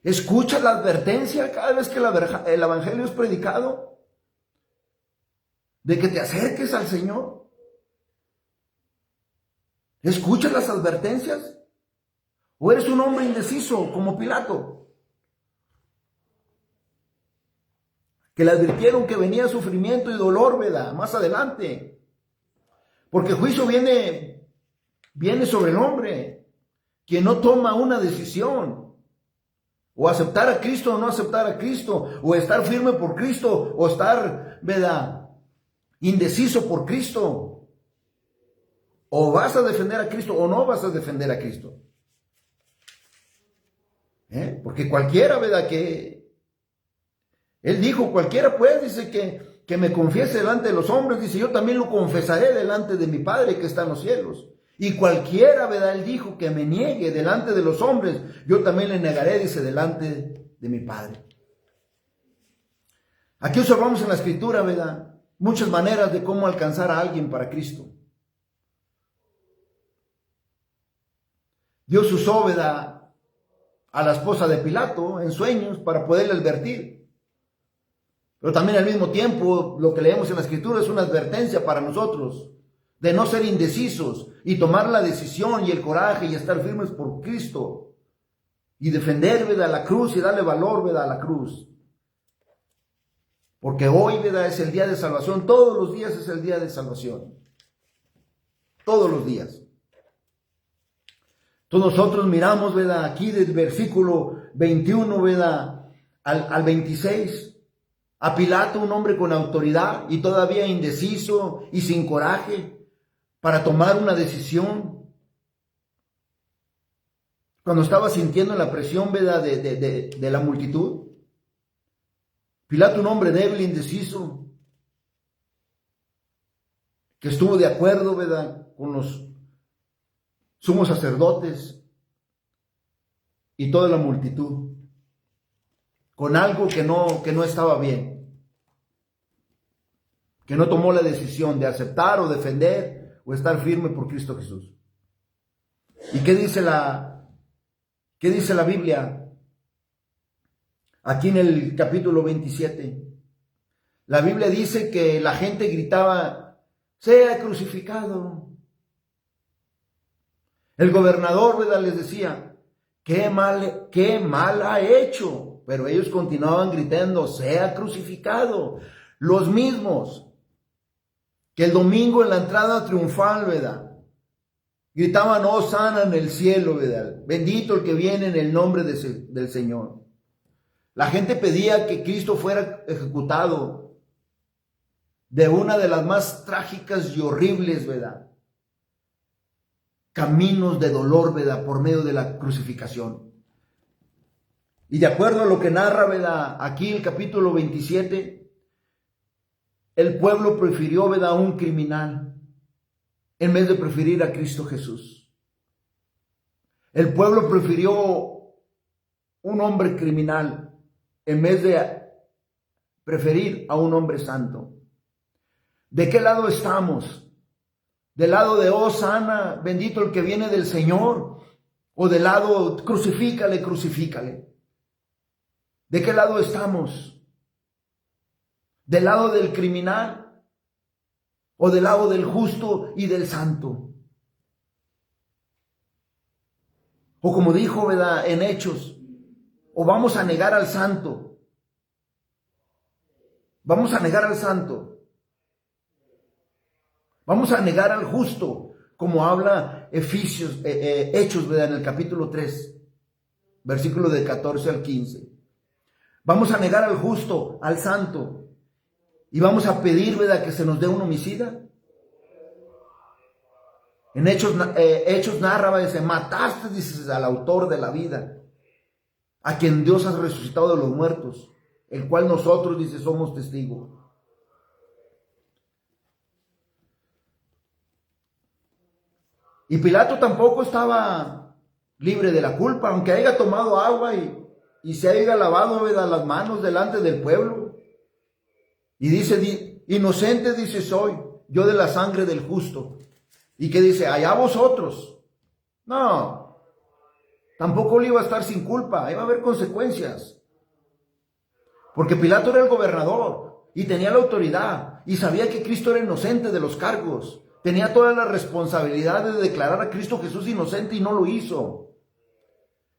escucha la advertencia cada vez que el evangelio es predicado, de que te acerques al Señor. ¿Escuchas las advertencias? ¿O eres un hombre indeciso como Pilato, que le advirtieron que venía sufrimiento y dolor, ¿verdad?, más adelante? Porque el juicio viene sobre el hombre, quien no toma una decisión, o aceptar a Cristo o no aceptar a Cristo, o estar firme por Cristo, o estar, ¿verdad?, indeciso por Cristo. O vas a defender a Cristo o no vas a defender a Cristo. Porque cualquiera, ¿verdad?, que Él dijo, cualquiera pues, dice que me confiese delante de los hombres, dice, yo también lo confesaré delante de mi Padre que está en los cielos. Y cualquiera, ¿verdad?, Él dijo que me niegue delante de los hombres, yo también le negaré, dice, delante de mi Padre. Aquí observamos en la Escritura, ¿verdad?, muchas maneras de cómo alcanzar a alguien para Cristo. Dios usó, ¿verdad?, a la esposa de Pilato en sueños para poderle advertir. Pero también al mismo tiempo lo que leemos en la Escritura es una advertencia para nosotros de no ser indecisos y tomar la decisión y el coraje y estar firmes por Cristo y defender, ¿verdad?, la cruz y darle valor, ¿verdad?, a la cruz. Porque hoy, ¿verdad?, es el día de salvación. Todos los días es el día de salvación. Todos los días. Entonces nosotros miramos, ¿verdad?, aquí del versículo 21, ¿verdad?, al 26, a Pilato, un hombre con autoridad y todavía indeciso y sin coraje para tomar una decisión. Cuando estaba sintiendo la presión, ¿verdad?, de la multitud. Pilato, un hombre débil, indeciso, que estuvo de acuerdo, ¿verdad?, con los sumos sacerdotes y toda la multitud, con algo que no estaba bien, que no tomó la decisión de aceptar o defender o estar firme por Cristo Jesús. ¿Y qué dice la Biblia? Aquí en el capítulo 27, la Biblia dice que la gente gritaba, sea crucificado. El gobernador, ¿verdad?, les decía, qué mal ha hecho. Pero ellos continuaban gritando, sea crucificado. Los mismos que el domingo en la entrada triunfal, ¿verdad?, gritaban, Hosana en el cielo, ¿verdad?, bendito el que viene en el nombre del Señor. La gente pedía que Cristo fuera ejecutado de una de las más trágicas y horribles, ¿verdad?, caminos de dolor, ¿verdad?, por medio de la crucificación. Y de acuerdo a lo que narra, ¿verdad?, aquí el capítulo 27, el pueblo prefirió, ¿verdad?, a un criminal en vez de preferir a Cristo Jesús. El pueblo prefirió un hombre criminal en vez de preferir a un hombre santo. ¿De qué lado estamos? ¿Del lado de Hosana, bendito el que viene del Señor? ¿O del lado crucifícale, crucifícale? ¿De qué lado estamos? ¿Del lado del criminal o del lado del justo y del santo? O como dijo, ¿verdad?, en Hechos, o vamos a negar al santo. Vamos a negar al santo. Vamos a negar al justo, como habla Hechos, ¿verdad?, en el capítulo 3, versículo de 14 al 15. Vamos a negar al justo, al santo, y vamos a pedir, ¿verdad?, que se nos dé un homicida. En Hechos narra, dice, mataste, dices, al autor de la vida, a quien Dios ha resucitado de los muertos, el cual nosotros, dice, somos testigos. Y Pilato tampoco estaba libre de la culpa, aunque haya tomado agua y se haya lavado, ¿verdad?, las manos delante del pueblo. Y dice inocente, dice, soy yo de la sangre del justo. Y que dice, allá vosotros. No, tampoco él iba a estar sin culpa, iba a haber consecuencias. Porque Pilato era el gobernador y tenía la autoridad y sabía que Cristo era inocente de los cargos. Tenía toda la responsabilidad de declarar a Cristo Jesús inocente y no lo hizo.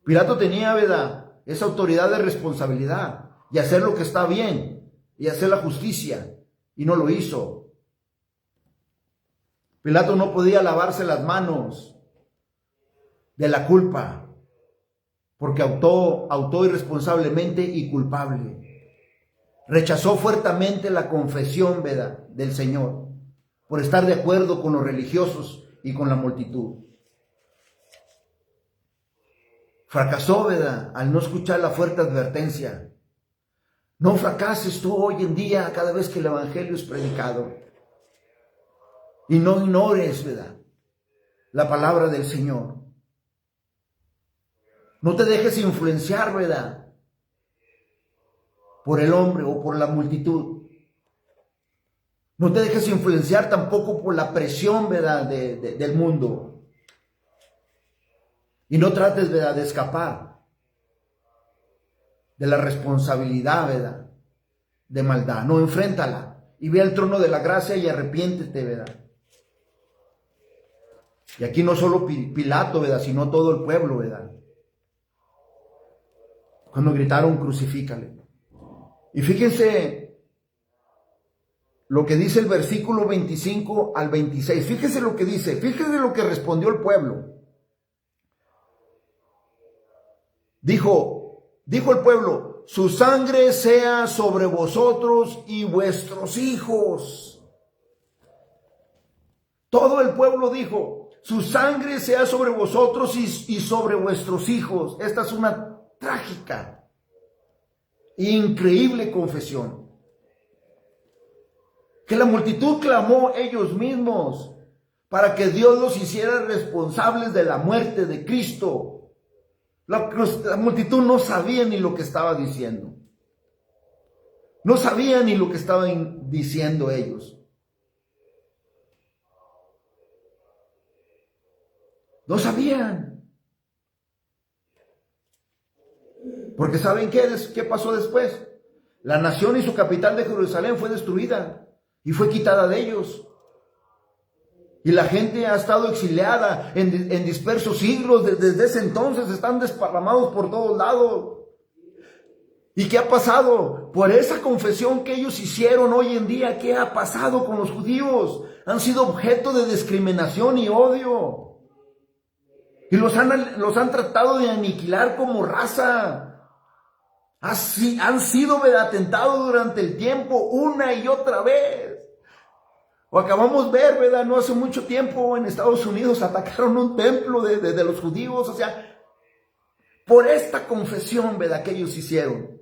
Pilato tenía, ¿verdad?, esa autoridad de responsabilidad y hacer lo que está bien y hacer la justicia, y no lo hizo. Pilato no podía lavarse las manos de la culpa porque actuó irresponsablemente y culpable. Rechazó fuertemente la confesión, ¿verdad?, del Señor por estar de acuerdo con los religiosos y con la multitud. Fracasó, ¿verdad?, al no escuchar la fuerte advertencia. No fracases tú hoy en día cada vez que el evangelio es predicado. Y no ignores, ¿verdad?, la palabra del Señor. No te dejes influenciar, ¿verdad?, por el hombre o por la multitud. No te dejes influenciar tampoco por la presión, ¿verdad?, del mundo. Y no trates, ¿verdad?, de escapar de la responsabilidad, ¿verdad?, de maldad. No, enfréntala y ve al trono de la gracia y arrepiéntete, ¿verdad? Y aquí no solo Pilato, ¿verdad?, sino todo el pueblo, ¿verdad?, cuando gritaron crucifícale. Y fíjense lo que dice el versículo 25 al 26. Fíjense lo que dice, fíjense lo que respondió el pueblo. Dijo el pueblo, su sangre sea sobre vosotros y vuestros hijos. Todo el pueblo dijo, su sangre sea sobre vosotros y sobre vuestros hijos. Esta es una trágica, increíble confesión. Que la multitud clamó ellos mismos para que Dios los hiciera responsables de la muerte de Cristo. La multitud no sabía ni lo que estaba diciendo. No sabía ni lo que estaban diciendo ellos. No sabían. Porque ¿saben qué pasó después? La nación y su capital de Jerusalén fue destruida y fue quitada de ellos. Y la gente ha estado exiliada en dispersos siglos. Desde ese entonces están desparramados por todos lados. ¿Y qué ha pasado? Por esa confesión que ellos hicieron hoy en día, ¿qué ha pasado con los judíos? Han sido objeto de discriminación y odio. Y los han tratado de aniquilar como raza. Han sido atentados durante el tiempo una y otra vez. O acabamos de ver, ¿verdad?, no hace mucho tiempo en Estados Unidos atacaron un templo de los judíos. O sea, por esta confesión, ¿verdad?, que ellos hicieron.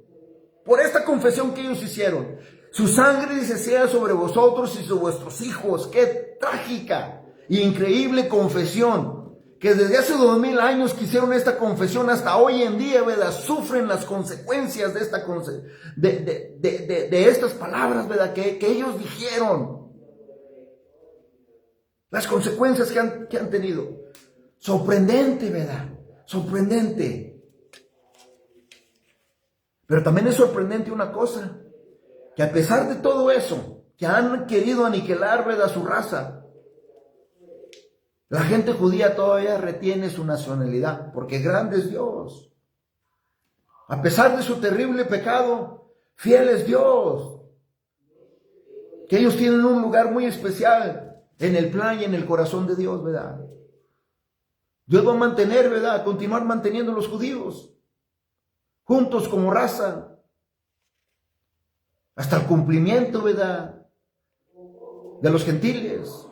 Por esta confesión que ellos hicieron. Su sangre, dice, sea sobre vosotros y sobre vuestros hijos. ¡Qué trágica e increíble confesión! Que desde hace 2000 años que hicieron esta confesión hasta hoy en día, ¿verdad?, sufren las consecuencias de estas palabras, ¿verdad?, que ellos dijeron. Las consecuencias que han tenido. Sorprendente, ¿verdad? Sorprendente. Pero también es sorprendente una cosa. Que a pesar de todo eso, que han querido aniquilar, ¿verdad?, su raza, la gente judía todavía retiene su nacionalidad. Porque grande es Dios. A pesar de su terrible pecado, fiel es Dios. Que ellos tienen un lugar muy especial en el plan y en el corazón de Dios, ¿verdad? Dios va a mantener, ¿verdad?, a continuar manteniendo a los judíos juntos como raza hasta el cumplimiento, ¿verdad?, de los gentiles.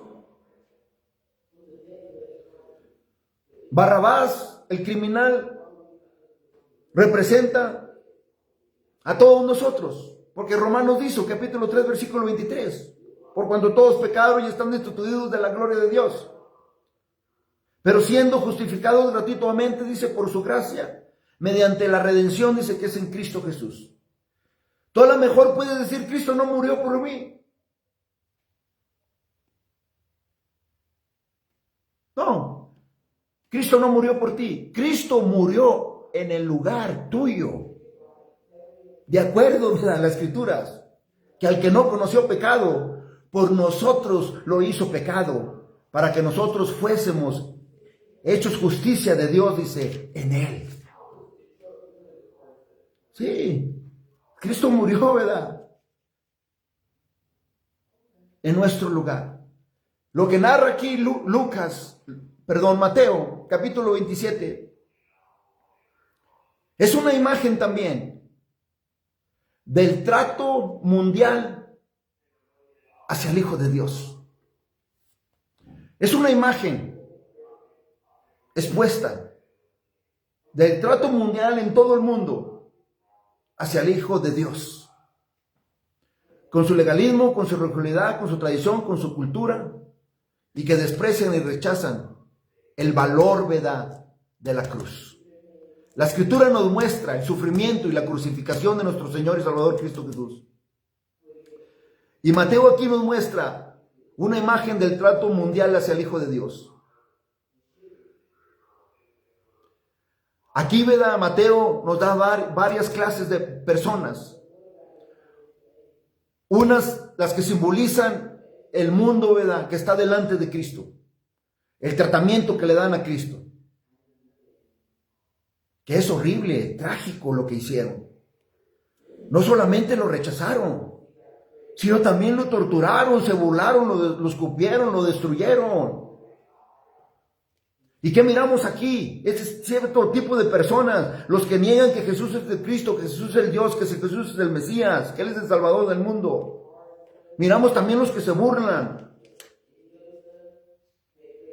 Barrabás, el criminal, representa a todos nosotros, porque Romanos dice, capítulo 3, versículo 23, por cuanto todos pecaron y están destituidos de la gloria de Dios. Pero siendo justificados gratuitamente, dice, por su gracia, mediante la redención, dice, que es en Cristo Jesús. Tú a lo mejor puedes decir, Cristo no murió por mí. No, Cristo no murió por ti. Cristo murió en el lugar tuyo. De acuerdo a las Escrituras, que al que no conoció pecado, por nosotros lo hizo pecado, para que nosotros fuésemos hechos justicia de Dios, dice, en él. Sí, Cristo murió, ¿verdad? En nuestro lugar. Lo que narra aquí Mateo, capítulo 27, es una imagen también del trato mundial hacia el Hijo de Dios. Es una imagen expuesta del trato mundial en todo el mundo hacia el Hijo de Dios. Con su legalismo, con su religiosidad, con su tradición, con su cultura, y que desprecian y rechazan el valor, ¿verdad?, de la cruz. La Escritura nos muestra el sufrimiento y la crucificación de nuestro Señor y Salvador Cristo Jesús. Y Mateo aquí nos muestra una imagen del trato mundial hacia el Hijo de Dios. Aquí, ¿verdad?, Mateo nos da varias clases de personas. Unas, las que simbolizan el mundo, ¿verdad?, que está delante de Cristo. El tratamiento que le dan a Cristo. Que es horrible, trágico lo que hicieron. No solamente lo rechazaron, sino también lo torturaron, se burlaron, lo escupieron, lo destruyeron. ¿Y qué miramos aquí? Este cierto tipo de personas, los que niegan que Jesús es el Cristo, que Jesús es el Dios, que Jesús es el Mesías, que Él es el Salvador del mundo. Miramos también los que se burlan,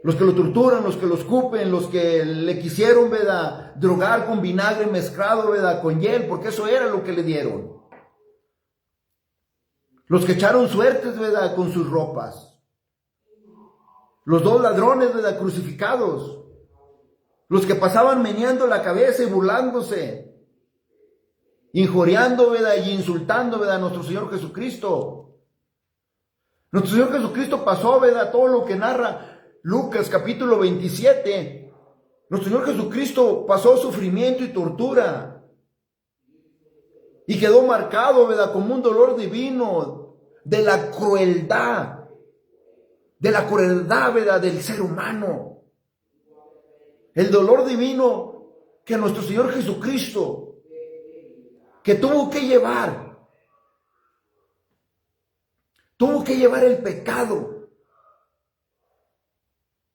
los que lo torturan, los que lo escupen, los que le quisieron, ¿verdad?, drogar con vinagre mezclado, ¿verdad?, con hiel, porque eso era lo que le dieron. Los que echaron suertes, ¿verdad?, con sus ropas. Los dos ladrones, ¿verdad?, crucificados. Los que pasaban meneando la cabeza y burlándose, injuriando, ¿verdad?, y insultando, ¿verdad?, a nuestro Señor Jesucristo. Nuestro Señor Jesucristo pasó, ¿verdad?, todo lo que narra Lucas capítulo 27. Nuestro Señor Jesucristo pasó sufrimiento y tortura. Y quedó marcado, ¿verdad?, como un dolor divino de la crueldad, ¿verdad?, del ser humano. El dolor divino que nuestro Señor Jesucristo, que tuvo que llevar el pecado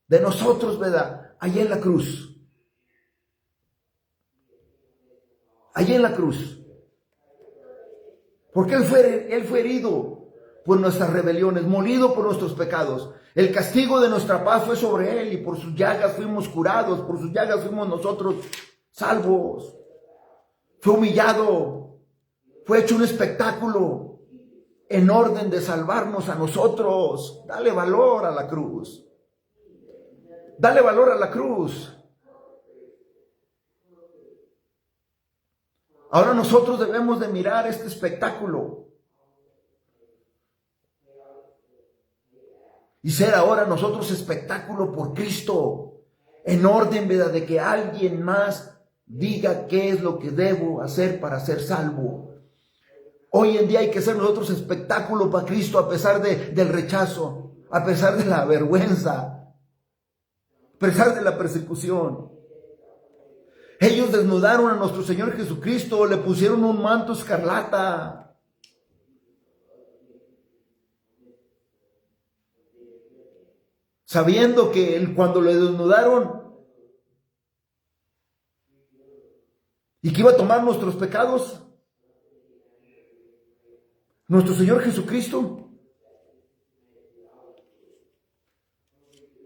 de nosotros, ¿verdad?, allí en la cruz. Allí en la cruz. Porque Él fue herido por nuestras rebeliones, molido por nuestros pecados. El castigo de nuestra paz fue sobre Él y por sus llagas fuimos curados, por sus llagas fuimos nosotros salvos. Fue humillado, fue hecho un espectáculo en orden de salvarnos a nosotros. Dale valor a la cruz. Dale valor a la cruz. Ahora nosotros debemos de mirar este espectáculo y ser ahora nosotros espectáculo por Cristo, en orden, ¿verdad?, de que alguien más diga qué es lo que debo hacer para ser salvo. Hoy en día hay que ser nosotros espectáculo para Cristo a pesar del rechazo, a pesar de la vergüenza, a pesar de la persecución. Ellos desnudaron a nuestro Señor Jesucristo, le pusieron un manto escarlata. Sabiendo que cuando le desnudaron y que iba a tomar nuestros pecados, nuestro Señor Jesucristo,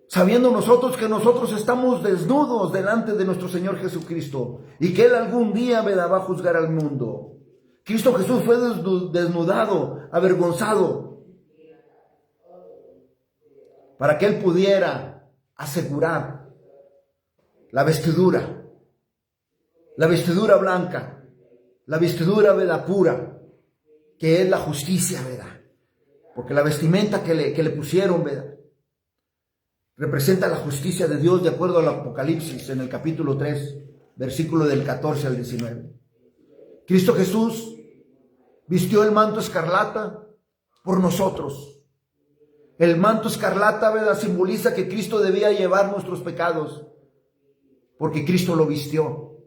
sabiendo nosotros que nosotros estamos desnudos delante de nuestro Señor Jesucristo y que Él algún día, ¿verdad?, va a juzgar al mundo. Cristo Jesús fue desnudado, avergonzado, para que Él pudiera asegurar la vestidura blanca, la vestidura, ¿verdad?, pura, que es la justicia, ¿verdad? Porque la vestimenta que le pusieron, ¿verdad?, representa la justicia de Dios de acuerdo al Apocalipsis en el capítulo 3, versículo del 14 al 19. Cristo Jesús vistió el manto escarlata por nosotros. El manto escarlata, ¿verdad?, simboliza que Cristo debía llevar nuestros pecados, porque Cristo lo vistió.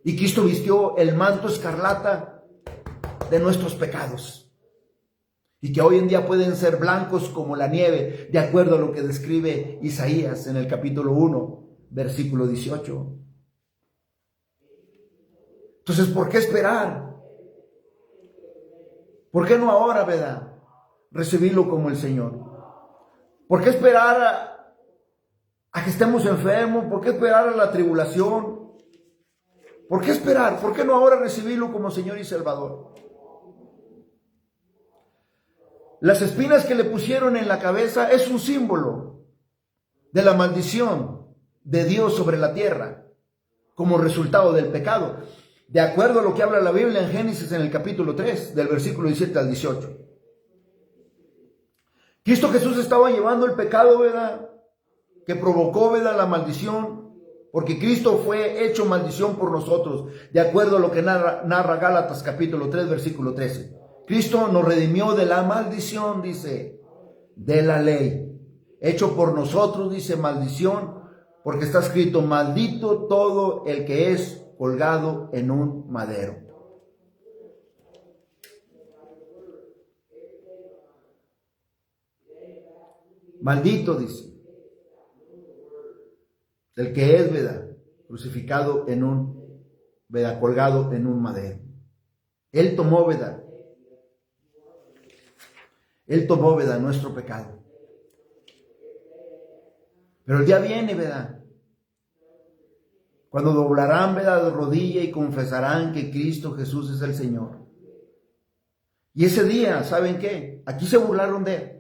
Y Cristo vistió el manto escarlata de nuestros pecados. Y que hoy en día pueden ser blancos como la nieve, de acuerdo a lo que describe Isaías en el capítulo 1, versículo 18. Entonces, ¿por qué esperar? ¿Por qué no ahora, verdad, recibirlo como el Señor? ¿Por qué esperar a que estemos enfermos? ¿Por qué esperar a la tribulación? ¿Por qué esperar? ¿Por qué no ahora recibirlo como Señor y Salvador? Las espinas que le pusieron en la cabeza es un símbolo de la maldición de Dios sobre la tierra como resultado del pecado, de acuerdo a lo que habla la Biblia en Génesis en el capítulo 3, del versículo 17 al 18. Cristo Jesús estaba llevando el pecado, ¿verdad?, que provocó, ¿verdad?, la maldición, porque Cristo fue hecho maldición por nosotros, de acuerdo a lo que narra Gálatas capítulo 3, versículo 13. Cristo nos redimió de la maldición, dice, de la ley. Hecho por nosotros, dice, maldición, porque está escrito, maldito todo el que es colgado en un madero. Maldito, dice, el que es, ¿verdad?, crucificado en un, ¿verdad?, colgado en un madero. Él tomó, ¿verdad?, nuestro pecado. Pero el día viene, ¿verdad?, cuando doblarán, ¿verdad?, de rodilla y confesarán que Cristo Jesús es el Señor. Y ese día, ¿saben qué? Aquí se burlaron de él.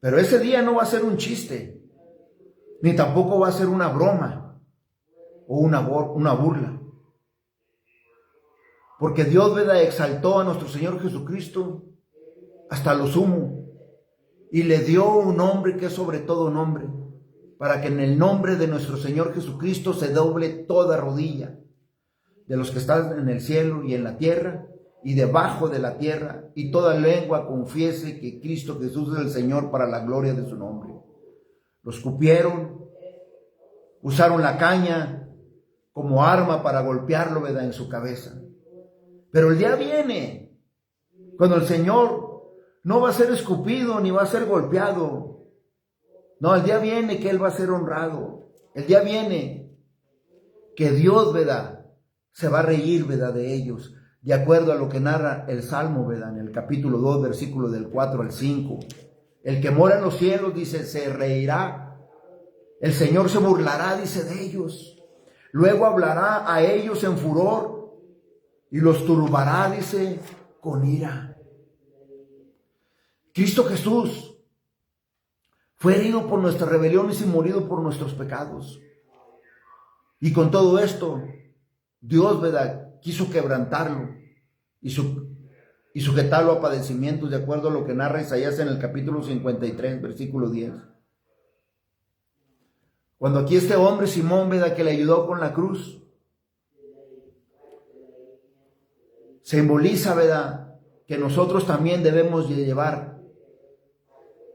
Pero ese día no va a ser un chiste, ni tampoco va a ser una broma o una burla. Porque Dios, ¿verdad?, exaltó a nuestro Señor Jesucristo hasta lo sumo y le dio un nombre que es sobre todo nombre, para que en el nombre de nuestro Señor Jesucristo se doble toda rodilla de los que están en el cielo y en la tierra y debajo de la tierra, y toda lengua confiese que Cristo Jesús es el Señor, para la gloria de su nombre. Lo escupieron, usaron la caña como arma para golpearlo, ¿verdad?, en su cabeza. Pero el día viene cuando el Señor no va a ser escupido ni va a ser golpeado. No, el día viene que Él va a ser honrado. El día viene que Dios, ¿verdad?, se va a reír, ¿verdad?, de ellos, de acuerdo a lo que narra el Salmo, ¿verdad?, en el capítulo 2, versículo del 4 al 5. El que mora en los cielos, dice, se reirá. El Señor se burlará, dice, de ellos. Luego hablará a ellos en furor y los turbará, dice, con ira. Cristo Jesús fue herido por nuestras rebeliones y morido por nuestros pecados. Y con todo esto, Dios, ¿verdad?, quiso quebrantarlo y sujetarlo a padecimientos, de acuerdo a lo que narra Isaías en el capítulo 53, versículo 10. Cuando aquí este hombre, Simón, ¿verdad?, que le ayudó con la cruz, simboliza, ¿verdad?, que nosotros también debemos llevar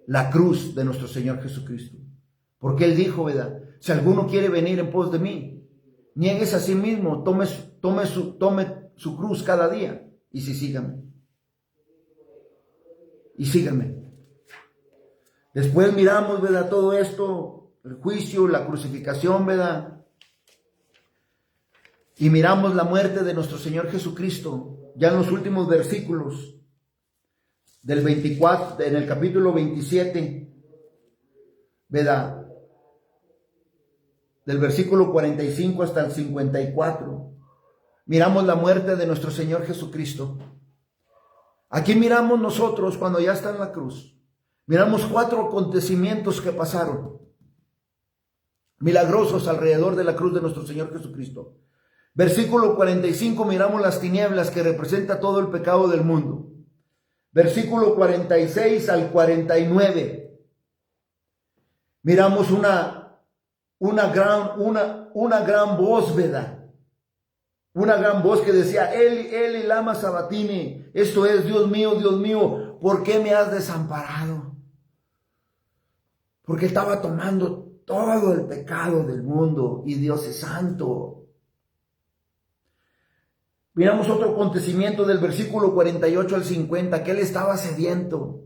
la cruz de nuestro Señor Jesucristo. Porque Él dijo, ¿verdad?, si alguno quiere venir en pos de mí, niegues a sí mismo, tome su cruz cada día y sígame. Y sígame. Después miramos, ¿verdad?, todo esto, el juicio, la crucificación, ¿verdad?, y miramos la muerte de nuestro Señor Jesucristo, ya en los últimos versículos del 24, en el capítulo 27, ¿verdad?, del versículo 45 hasta el 54, miramos la muerte de nuestro Señor Jesucristo. Aquí miramos nosotros cuando ya está en la cruz, miramos 4 acontecimientos que pasaron, milagrosos alrededor de la cruz de nuestro Señor Jesucristo. Versículo 45, miramos las tinieblas que representa todo el pecado del mundo. Versículo 46 al 49, Miramos una gran voz, ¿verdad? Una gran voz que decía, Eli, Eli, lama sabatini. Esto es, Dios mío, ¿por qué me has desamparado? Porque estaba tomando todo el pecado del mundo y Dios es santo. Miramos otro acontecimiento del versículo 48 al 50, que él estaba sediento.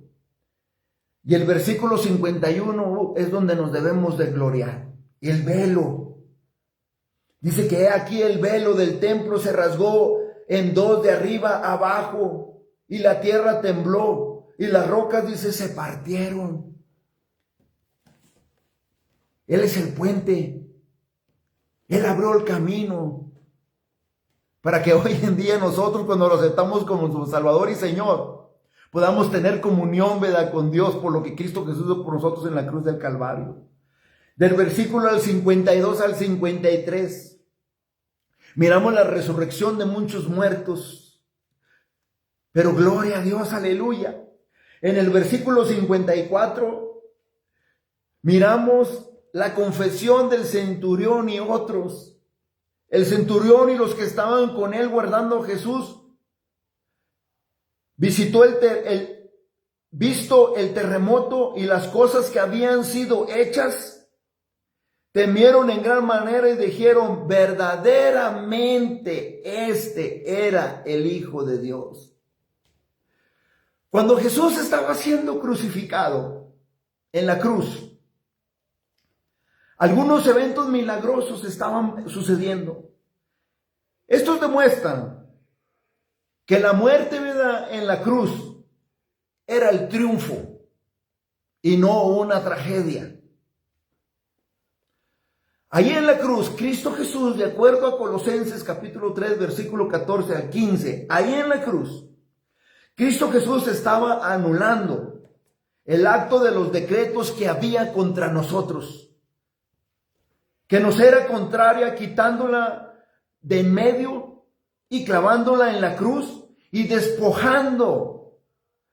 Y el versículo 51 es donde nos debemos de gloriar. El velo. Dice que aquí el velo del templo se rasgó en dos de arriba a abajo y la tierra tembló y las rocas, dice, se partieron. Él es el puente. Él abrió el camino para que hoy en día nosotros, cuando lo aceptamos como su Salvador y Señor, podamos tener comunión, ¿verdad?, con Dios por lo que Cristo Jesús hizo por nosotros en la cruz del Calvario. Del versículo al 52 al 53, miramos la resurrección de muchos muertos. Pero gloria a Dios, aleluya. En el versículo 54, miramos la confesión del centurión y otros. El centurión y los que estaban con él guardando a Jesús, visto el terremoto y las cosas que habían sido hechas, temieron en gran manera y dijeron, verdaderamente este era el Hijo de Dios. Cuando Jesús estaba siendo crucificado en la cruz, algunos eventos milagrosos estaban sucediendo. Estos demuestran que la muerte, ¿verdad?, en la cruz era el triunfo y no una tragedia. Allí en la cruz, Cristo Jesús, de acuerdo a Colosenses capítulo 3, versículo 14 al 15, ahí en la cruz, Cristo Jesús estaba anulando el acto de los decretos que había contra nosotros, que nos era contraria, quitándola de en medio y clavándola en la cruz y despojando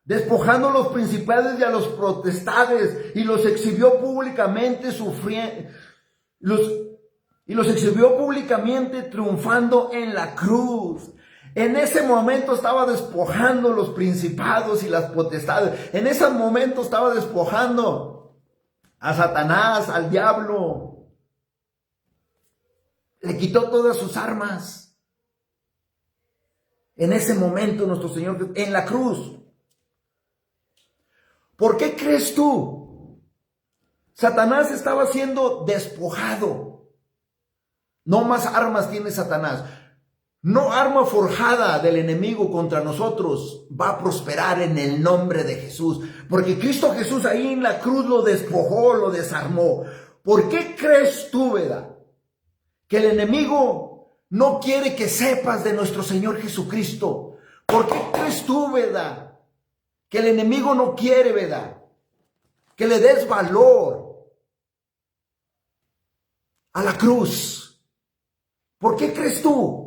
los principados y a los potestades, y los exhibió públicamente los exhibió públicamente triunfando en la cruz. En ese momento estaba despojando los principados y las potestades. En ese momento estaba despojando a Satanás, al diablo. Le quitó todas sus armas. En ese momento nuestro Señor, en la cruz. ¿Por qué crees tú? Satanás estaba siendo despojado. No más armas tiene Satanás. No arma forjada del enemigo contra nosotros va a prosperar en el nombre de Jesús. Porque Cristo Jesús ahí en la cruz lo despojó, lo desarmó. ¿Por qué crees tú, verdad, que el enemigo no quiere que sepas de nuestro Señor Jesucristo? ¿Por qué crees tú, verdad, que el enemigo no quiere, verdad, que le des valor a la cruz? ¿Por qué crees tú?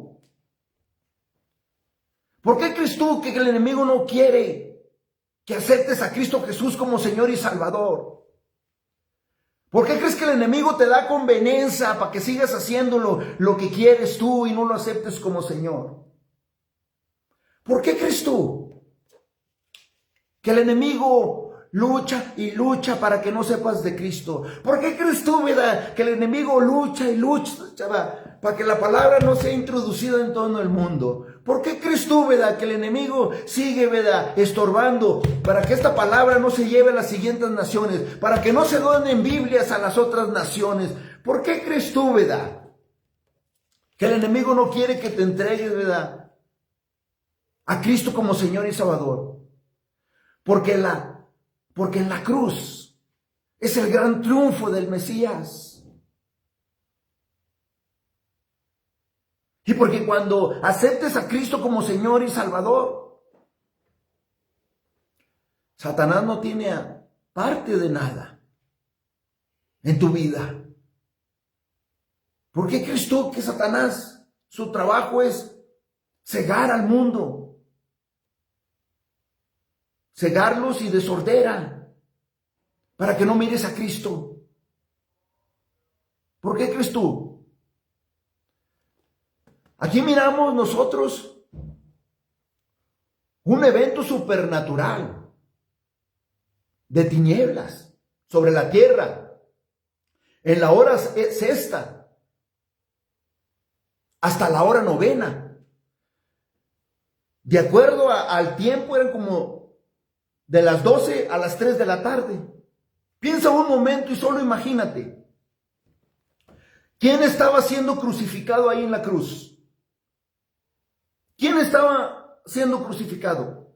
¿Por qué crees tú que el enemigo no quiere que aceptes a Cristo Jesús como Señor y Salvador? ¿Por qué crees que el enemigo te da conveniencia para que sigas haciéndolo lo que quieres tú y no lo aceptes como Señor? ¿Por qué crees tú que el enemigo lucha y lucha para que no sepas de Cristo? ¿Por qué crees tú, verdad, que el enemigo lucha y lucha para que la palabra no sea introducida en todo el mundo? ¿Por qué crees tú, verdad, que el enemigo sigue, verdad, estorbando para que esta palabra no se lleve a las siguientes naciones, para que no se donen Biblias a las otras naciones? ¿Por qué crees tú, verdad, que el enemigo no quiere que te entregues, verdad, a Cristo como Señor y Salvador? Porque en la cruz es el gran triunfo del Mesías. Y porque cuando aceptes a Cristo como Señor y Salvador, Satanás no tiene parte de nada en tu vida. ¿Por qué crees tú que Satanás, su trabajo es cegar al mundo? Cegarlos y desordera para que no mires a Cristo. ¿Por qué crees tú? Aquí miramos nosotros un evento supernatural de tinieblas sobre la tierra en la hora sexta hasta la hora novena. De acuerdo al tiempo, eran como de las 12 a las 3 de la tarde. Piensa un momento y solo imagínate. ¿Quién estaba siendo crucificado ahí en la cruz? ¿Quién estaba siendo crucificado?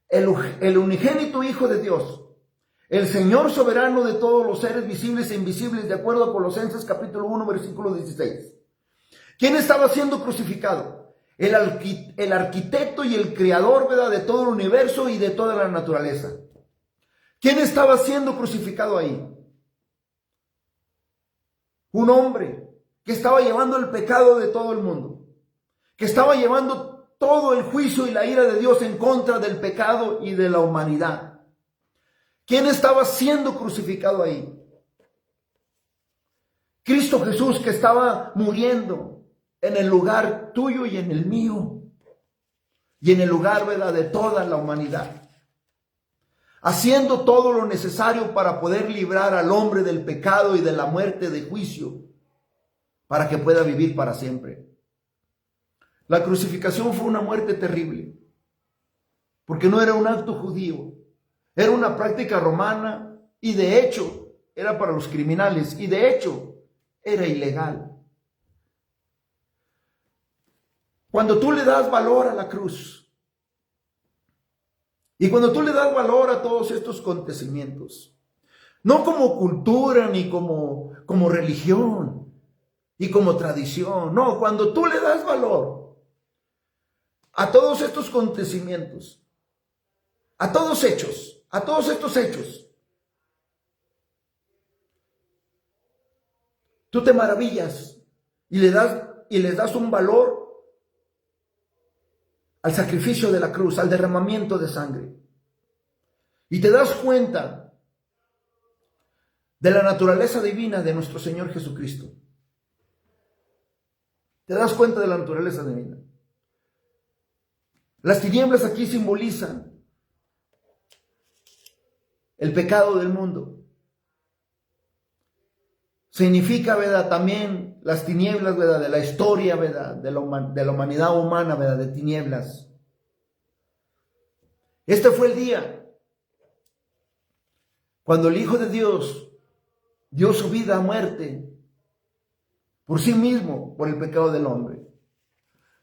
El unigénito Hijo de Dios, el Señor soberano de todos los seres visibles e invisibles, de acuerdo a Colosenses capítulo 1, versículo 16. ¿Quién estaba siendo crucificado? El arquitecto y el creador, ¿verdad?, de todo el universo y de toda la naturaleza. ¿Quién estaba siendo crucificado ahí? Un hombre que estaba llevando el pecado de todo el mundo, que estaba llevando todo el juicio y la ira de Dios en contra del pecado y de la humanidad. ¿Quién estaba siendo crucificado ahí? Cristo Jesús, que estaba muriendo en el lugar tuyo y en el mío, y en el lugar, ¿verdad?, de toda la humanidad, haciendo todo lo necesario para poder librar al hombre del pecado y de la muerte de juicio, para que pueda vivir para siempre. La crucificación fue una muerte terrible, porque no era un acto judío, era una práctica romana, y de hecho era para los criminales, y de hecho era ilegal. Cuando tú le das valor a la cruz, y cuando tú le das valor a todos estos acontecimientos, no como cultura ni como religión y como tradición, no, cuando tú le das valor a todos estos acontecimientos, a todos estos hechos, tú te maravillas y les das un valor al sacrificio de la cruz, al derramamiento de sangre. Y te das cuenta de la naturaleza divina de nuestro Señor Jesucristo. Te das cuenta de la naturaleza divina. Las tinieblas aquí simbolizan el pecado del mundo. Significa, ¿verdad?, también las tinieblas, ¿verdad?, de la historia, ¿verdad?, de la humanidad humana, ¿verdad?, de tinieblas. Este fue el día cuando el Hijo de Dios dio su vida a muerte por sí mismo, por el pecado del hombre.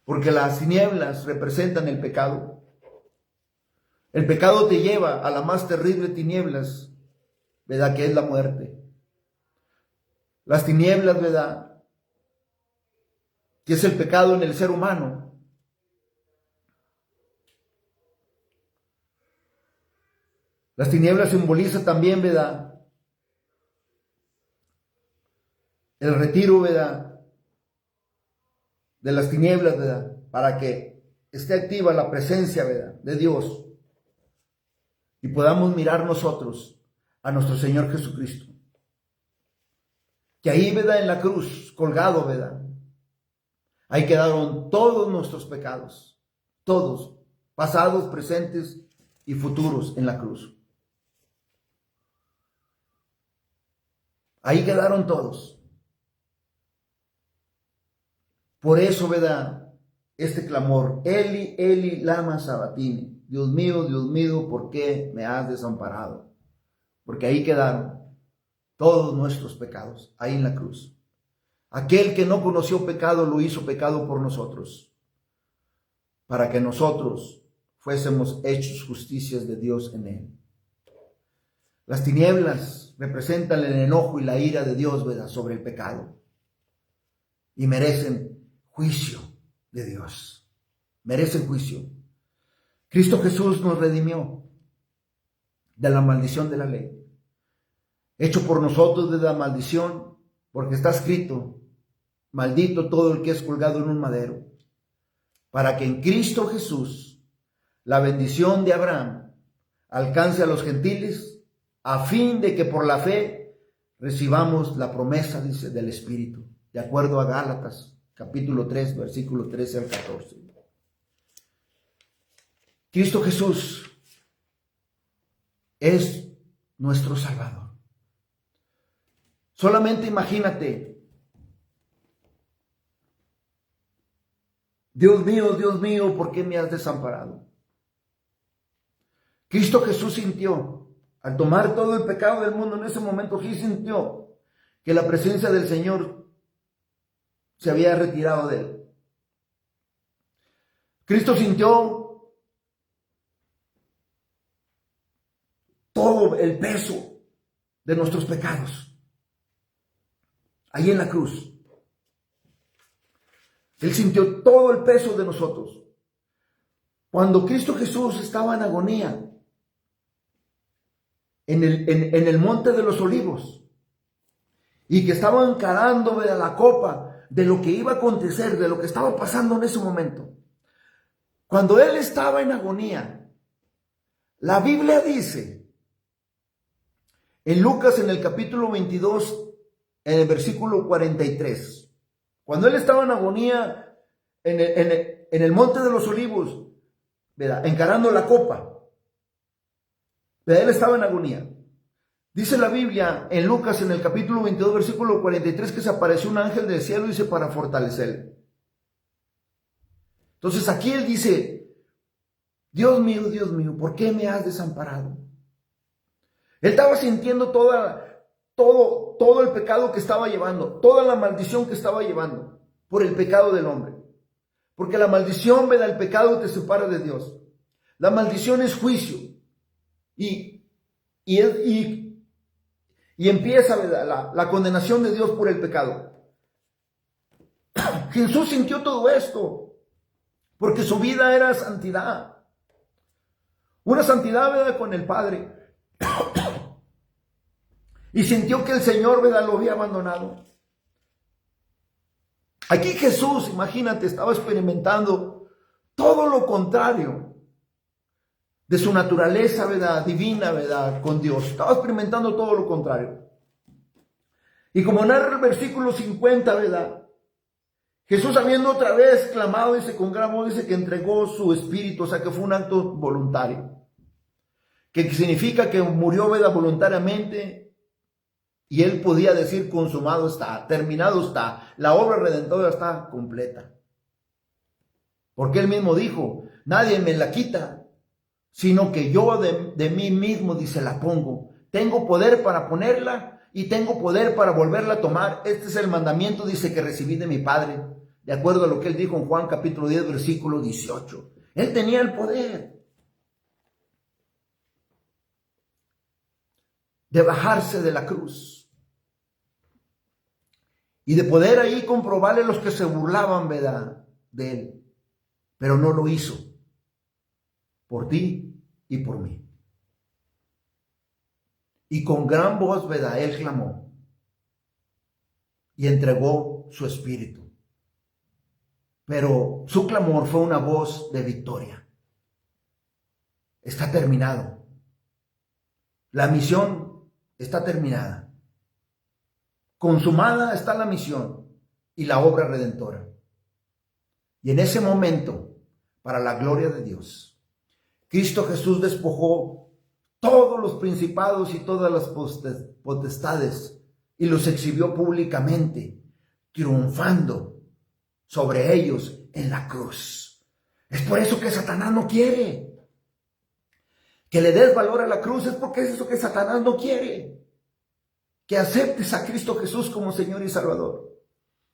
Porque las tinieblas representan el pecado. El pecado te lleva a la más terrible tinieblas, ¿verdad?, que es la muerte. Las tinieblas, ¿verdad?, que es el pecado en el ser humano. Las tinieblas simbolizan también, ¿verdad?, el retiro, ¿verdad?, de las tinieblas, ¿verdad?, para que esté activa la presencia, ¿verdad?, de Dios y podamos mirar nosotros a nuestro Señor Jesucristo. Que ahí, ¿verdad?, en la cruz, colgado, ¿verdad?, ahí quedaron todos nuestros pecados, todos, pasados, presentes y futuros en la cruz. Ahí quedaron todos. Por eso, ¿verdad?, este clamor, Eli, Eli, lama sabachthani, Dios mío, ¿por qué me has desamparado? Porque ahí quedaron todos nuestros pecados, ahí en la cruz. Aquel que no conoció pecado lo hizo pecado por nosotros, para que nosotros fuésemos hechos justicias de Dios en él. Las tinieblas representan el enojo y la ira de Dios, ¿verdad?, sobre el pecado, y merecen juicio de Dios, merecen juicio. Cristo Jesús nos redimió de la maldición de la ley, hecho por nosotros de la maldición, porque está escrito, maldito todo el que es colgado en un madero, para que en Cristo Jesús la bendición de Abraham alcance a los gentiles, a fin de que por la fe recibamos la promesa, dice, del Espíritu, de acuerdo a Gálatas, capítulo 3, versículo 13 al 14. Cristo Jesús es nuestro Salvador. Solamente imagínate, Dios mío, ¿por qué me has desamparado? Cristo Jesús sintió, al tomar todo el pecado del mundo en ese momento, Jesús sintió que la presencia del Señor se había retirado de él. Cristo sintió todo el peso de nuestros pecados ahí en la cruz. Él sintió todo el peso de nosotros. Cuando Cristo Jesús estaba en agonía en el monte de los olivos y que estaba encarando la copa de lo que iba a acontecer, de lo que estaba pasando en ese momento, cuando él estaba en agonía, la Biblia dice en Lucas, en el capítulo 22, en el versículo 43, cuando él estaba en agonía en el monte de los olivos, ¿verdad?, encarando la copa, ¿verdad?, él estaba en agonía. Dice la Biblia en Lucas, en el capítulo 22, versículo 43, que se apareció un ángel del cielo, dice, para fortalecerle. Entonces aquí él dice, Dios mío, ¿por qué me has desamparado? Él estaba sintiendo todo el pecado que estaba llevando, toda la maldición que estaba llevando por el pecado del hombre. Porque la maldición, ¿verdad?, el pecado te separa de Dios. La maldición es juicio. Y empieza, ¿verdad?, la condenación de Dios por el pecado. Jesús sintió todo esto porque su vida era santidad. Una santidad, ¿verdad?, con el Padre. Y sintió que el Señor, ¿verdad?, lo había abandonado. Aquí Jesús, imagínate, estaba experimentando todo lo contrario de su naturaleza, ¿verdad?, divina, ¿verdad?, con Dios. Estaba experimentando todo lo contrario. Y como narra el versículo 50, ¿verdad?, Jesús, habiendo otra vez clamado, dice, con gran voz, dice que entregó su espíritu, o sea que fue un acto voluntario. Que significa que murió, ¿verdad?, voluntariamente, y él podía decir, consumado está, terminado está, la obra redentora está completa. Porque él mismo dijo, nadie me la quita, sino que yo de mí mismo, dice, la pongo. Tengo poder para ponerla y tengo poder para volverla a tomar. Este es el mandamiento, dice, que recibí de mi Padre, de acuerdo a lo que él dijo en Juan capítulo 10, versículo 18. Él tenía el poder de bajarse de la cruz y de poder ahí comprobarle a los que se burlaban, ¿verdad?, de él. Pero no lo hizo por ti y por mí. Y con gran voz, ¿verdad?, él clamó y entregó su espíritu. Pero su clamor fue una voz de victoria. Está terminado. La misión está terminada. Consumada está la misión y la obra redentora. Y en ese momento, para la gloria de Dios, Cristo Jesús despojó todos los principados y todas las potestades y los exhibió públicamente, triunfando sobre ellos en la cruz. Es por eso que Satanás no quiere que le des valor a la cruz. Es porque es eso que Satanás no quiere, que aceptes a Cristo Jesús como Señor y Salvador.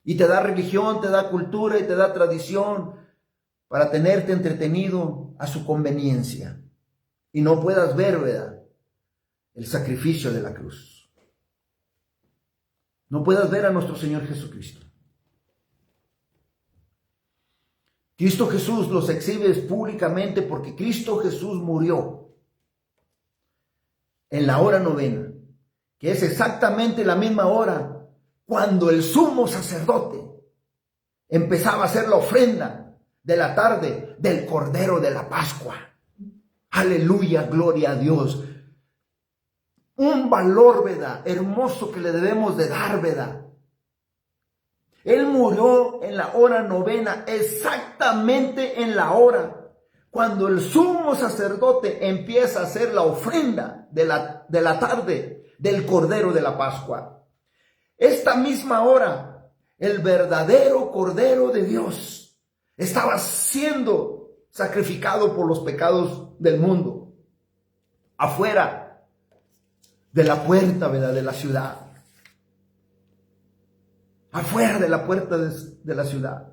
Y te da religión, te da cultura y te da tradición para tenerte entretenido a su conveniencia y no puedas ver, ¿verdad?, el sacrificio de la cruz. No puedas ver a nuestro Señor Jesucristo. Cristo Jesús los exhibe públicamente porque Cristo Jesús murió en la hora novena, que es exactamente la misma hora cuando el sumo sacerdote empezaba a hacer la ofrenda de la tarde del Cordero de la Pascua. Aleluya, gloria a Dios. un valor, ¿verdad?, hermoso que le debemos de dar, ¿verdad? Él murió en la hora novena, exactamente en la hora cuando el sumo sacerdote empieza a hacer la ofrenda de la tarde del Cordero de la Pascua. Esta misma hora, el verdadero Cordero de Dios estaba siendo sacrificado por los pecados del mundo, afuera de la puerta, ¿verdad?, de la ciudad. Afuera de la puerta de la ciudad.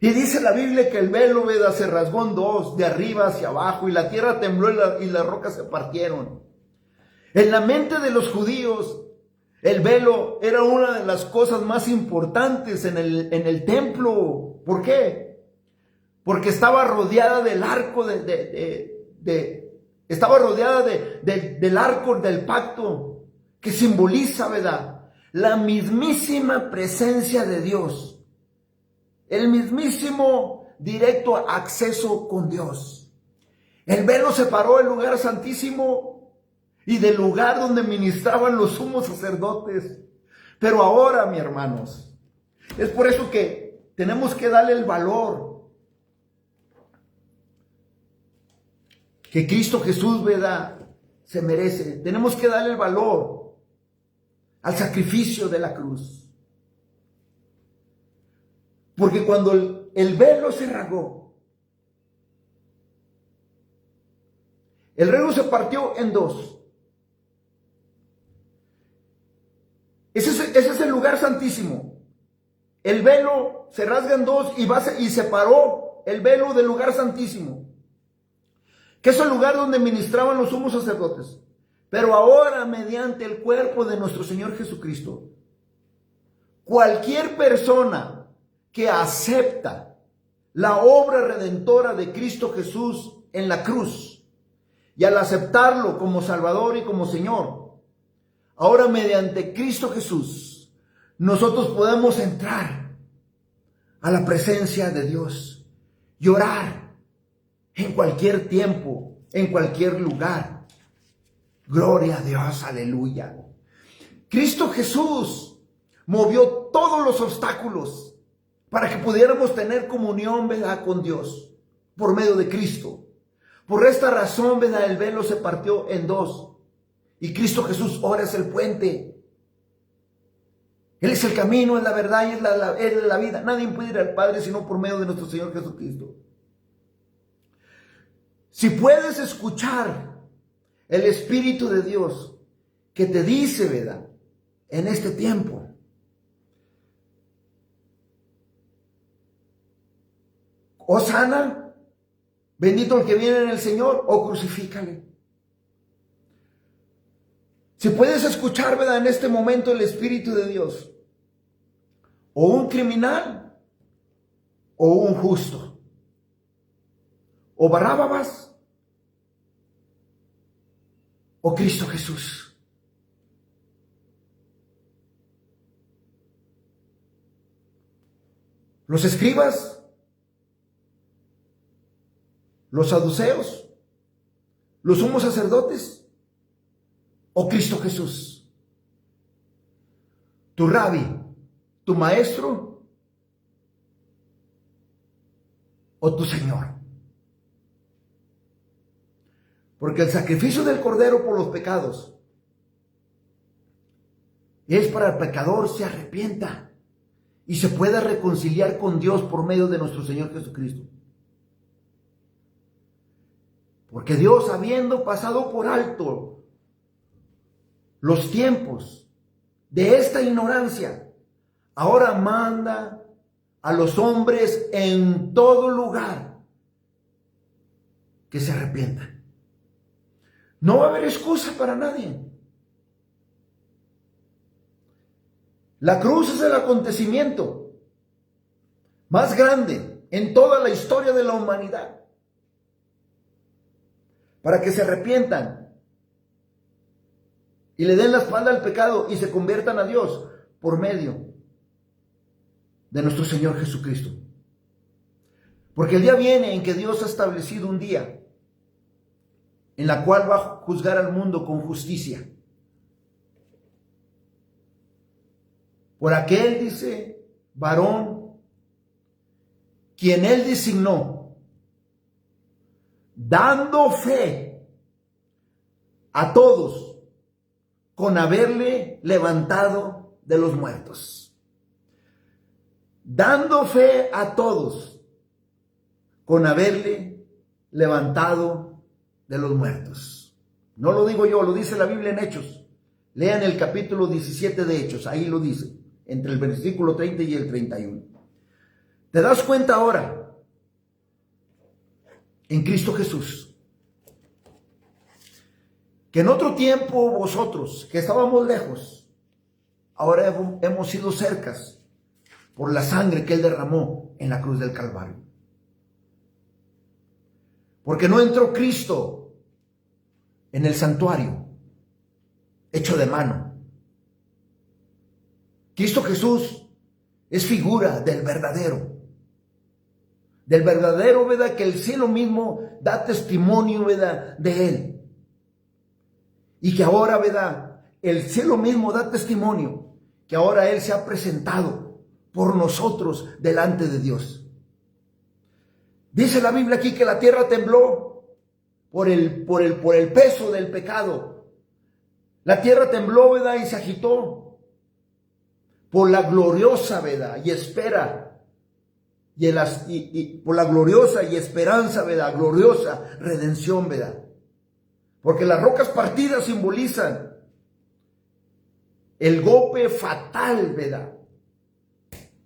Y dice la Biblia que el velo, ¿verdad?, se rasgó en dos, de arriba hacia abajo, y la tierra tembló y las rocas se partieron. En la mente de los judíos, el velo era una de las cosas más importantes en el templo. ¿Por qué? Porque estaba rodeada del arco estaba rodeada del arco del pacto, que simboliza, ¿verdad?, la mismísima presencia de Dios, el mismísimo directo acceso con Dios. El velo separó el lugar santísimo y del lugar donde ministraban los sumos sacerdotes. Pero ahora, mis hermanos, es por eso que tenemos que darle el valor que Cristo Jesús, ¿verdad?, se merece. Tenemos que darle el valor al sacrificio de la cruz. Porque cuando el velo se rasgó, el velo se partió en dos. Ese es el lugar santísimo. El velo se rasga en dos y separó el velo del lugar santísimo, que es el lugar donde ministraban los sumos sacerdotes. Pero ahora, mediante el cuerpo de nuestro Señor Jesucristo, cualquier persona que acepta la obra redentora de Cristo Jesús en la cruz, y al aceptarlo como Salvador y como Señor, ahora mediante Cristo Jesús, nosotros podemos entrar a la presencia de Dios y orar en cualquier tiempo, en cualquier lugar. Gloria a Dios, aleluya. Cristo Jesús movió todos los obstáculos para que pudiéramos tener comunión, ¿verdad?, con Dios por medio de Cristo. Por esta razón, ¿verdad?, el velo se partió en dos y Cristo Jesús ahora es el puente. Él es el camino, es la verdad y es la vida. Nadie puede ir al Padre sino por medio de nuestro Señor Jesucristo. Si puedes escuchar el Espíritu de Dios que te dice, ¿verdad?, en este tiempo, Hosana, bendito el que viene en el Señor, o crucifícale. Si puedes escuchar, ¿verdad?, en este momento el Espíritu de Dios, o un criminal, o un justo, o Barrabás, o Cristo Jesús. Los escribas, los saduceos, los sumos sacerdotes, o Cristo Jesús. Tu rabí, tu maestro, o tu Señor. Porque el sacrificio del Cordero por los pecados es para el pecador se arrepienta y se pueda reconciliar con Dios por medio de nuestro Señor Jesucristo. Porque Dios, habiendo pasado por alto los tiempos de esta ignorancia, ahora manda a los hombres en todo lugar que se arrepientan. No va a haber excusa para nadie. La cruz es el acontecimiento más grande en toda la historia de la humanidad. Para que se arrepientan y le den la espalda al pecado y se conviertan a Dios por medio de nuestro Señor Jesucristo. Porque el día viene en que Dios ha establecido un día en la cual va a juzgar al mundo con justicia. Por aquel, dice, varón, quien él designó, dando fe a todos con haberle levantado de los muertos. Dando fe a todos con haberle levantado de los muertos. No lo digo yo, lo dice la Biblia en Hechos. Lean el capítulo 17 de Hechos, ahí lo dice, entre el versículo 30 y el 31. ¿Te das cuenta ahora? En Cristo Jesús, que en otro tiempo vosotros, que estábamos lejos, ahora hemos sido cercas por la sangre que Él derramó en la cruz del Calvario. Porque no entró Cristo en el santuario hecho de mano. Cristo Jesús es figura del verdadero, ¿verdad? Que el cielo mismo da testimonio, ¿verdad?, de Él. Y que ahora, ¿verdad?, el cielo mismo da testimonio que ahora Él se ha presentado por nosotros delante de Dios. Dice la Biblia aquí que la tierra tembló por el peso del pecado. La tierra tembló, ¿verdad?, y se agitó por la gloriosa, ¿verdad?, y espera. Y por la gloriosa y esperanza, ¿verdad?, gloriosa redención, ¿verdad? Porque las rocas partidas simbolizan el golpe fatal, ¿verdad?,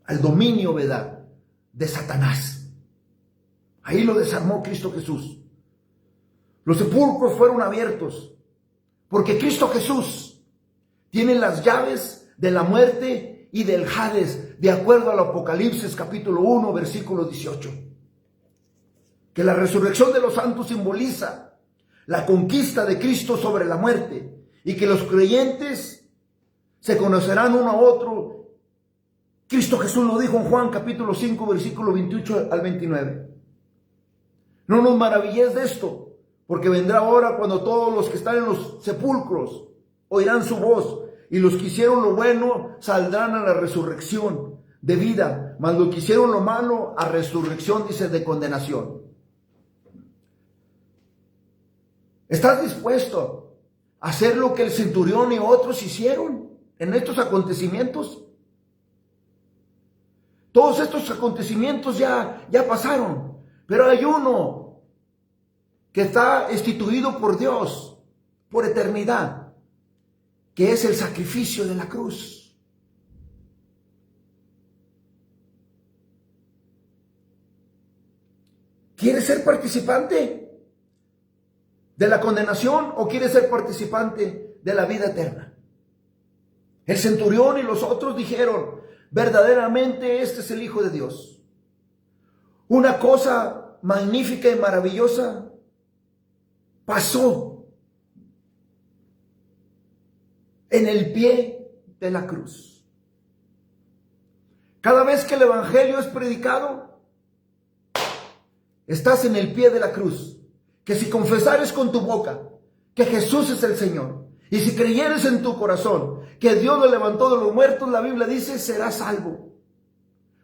al dominio, ¿verdad?, de Satanás. Ahí lo desarmó Cristo Jesús. Los sepulcros fueron abiertos porque Cristo Jesús tiene las llaves de la muerte y del Hades, de acuerdo al Apocalipsis capítulo 1, versículo 18. Que la resurrección de los santos simboliza la conquista de Cristo sobre la muerte y que los creyentes se conocerán uno a otro. Cristo Jesús lo dijo en Juan capítulo 5, versículo 28 al 29. No nos maravilléis de esto, porque vendrá hora cuando todos los que están en los sepulcros oirán su voz, y los que hicieron lo bueno saldrán a la resurrección de vida, mas los que hicieron lo malo a resurrección, dice, de condenación. ¿Estás dispuesto a hacer lo que el centurión y otros hicieron en estos acontecimientos? Todos estos acontecimientos ya pasaron, pero hay uno que está instituido por Dios por eternidad, que es el sacrificio de la cruz. ¿Quieres ser participante de la condenación o quieres ser participante de la vida eterna? El centurión y los otros dijeron, verdaderamente este es el Hijo de Dios. Una cosa magnífica y maravillosa pasó en el pie de la cruz. Cada vez que el evangelio es predicado, estás en el pie de la cruz. Que si confesares con tu boca que Jesús es el Señor, y si creyeres en tu corazón que Dios lo levantó de los muertos, la Biblia dice, serás salvo.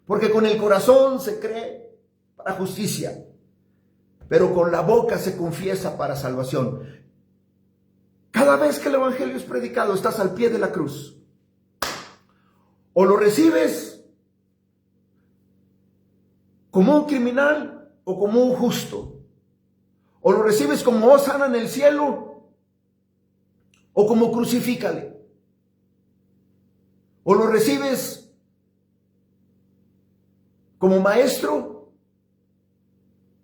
Porque con el corazón se cree para justicia, pero con la boca se confiesa para salvación. Cada vez que el evangelio es predicado, estás al pie de la cruz. O lo recibes como un criminal o como un justo. O lo recibes como hosana en el cielo o como crucifícale. O lo recibes como maestro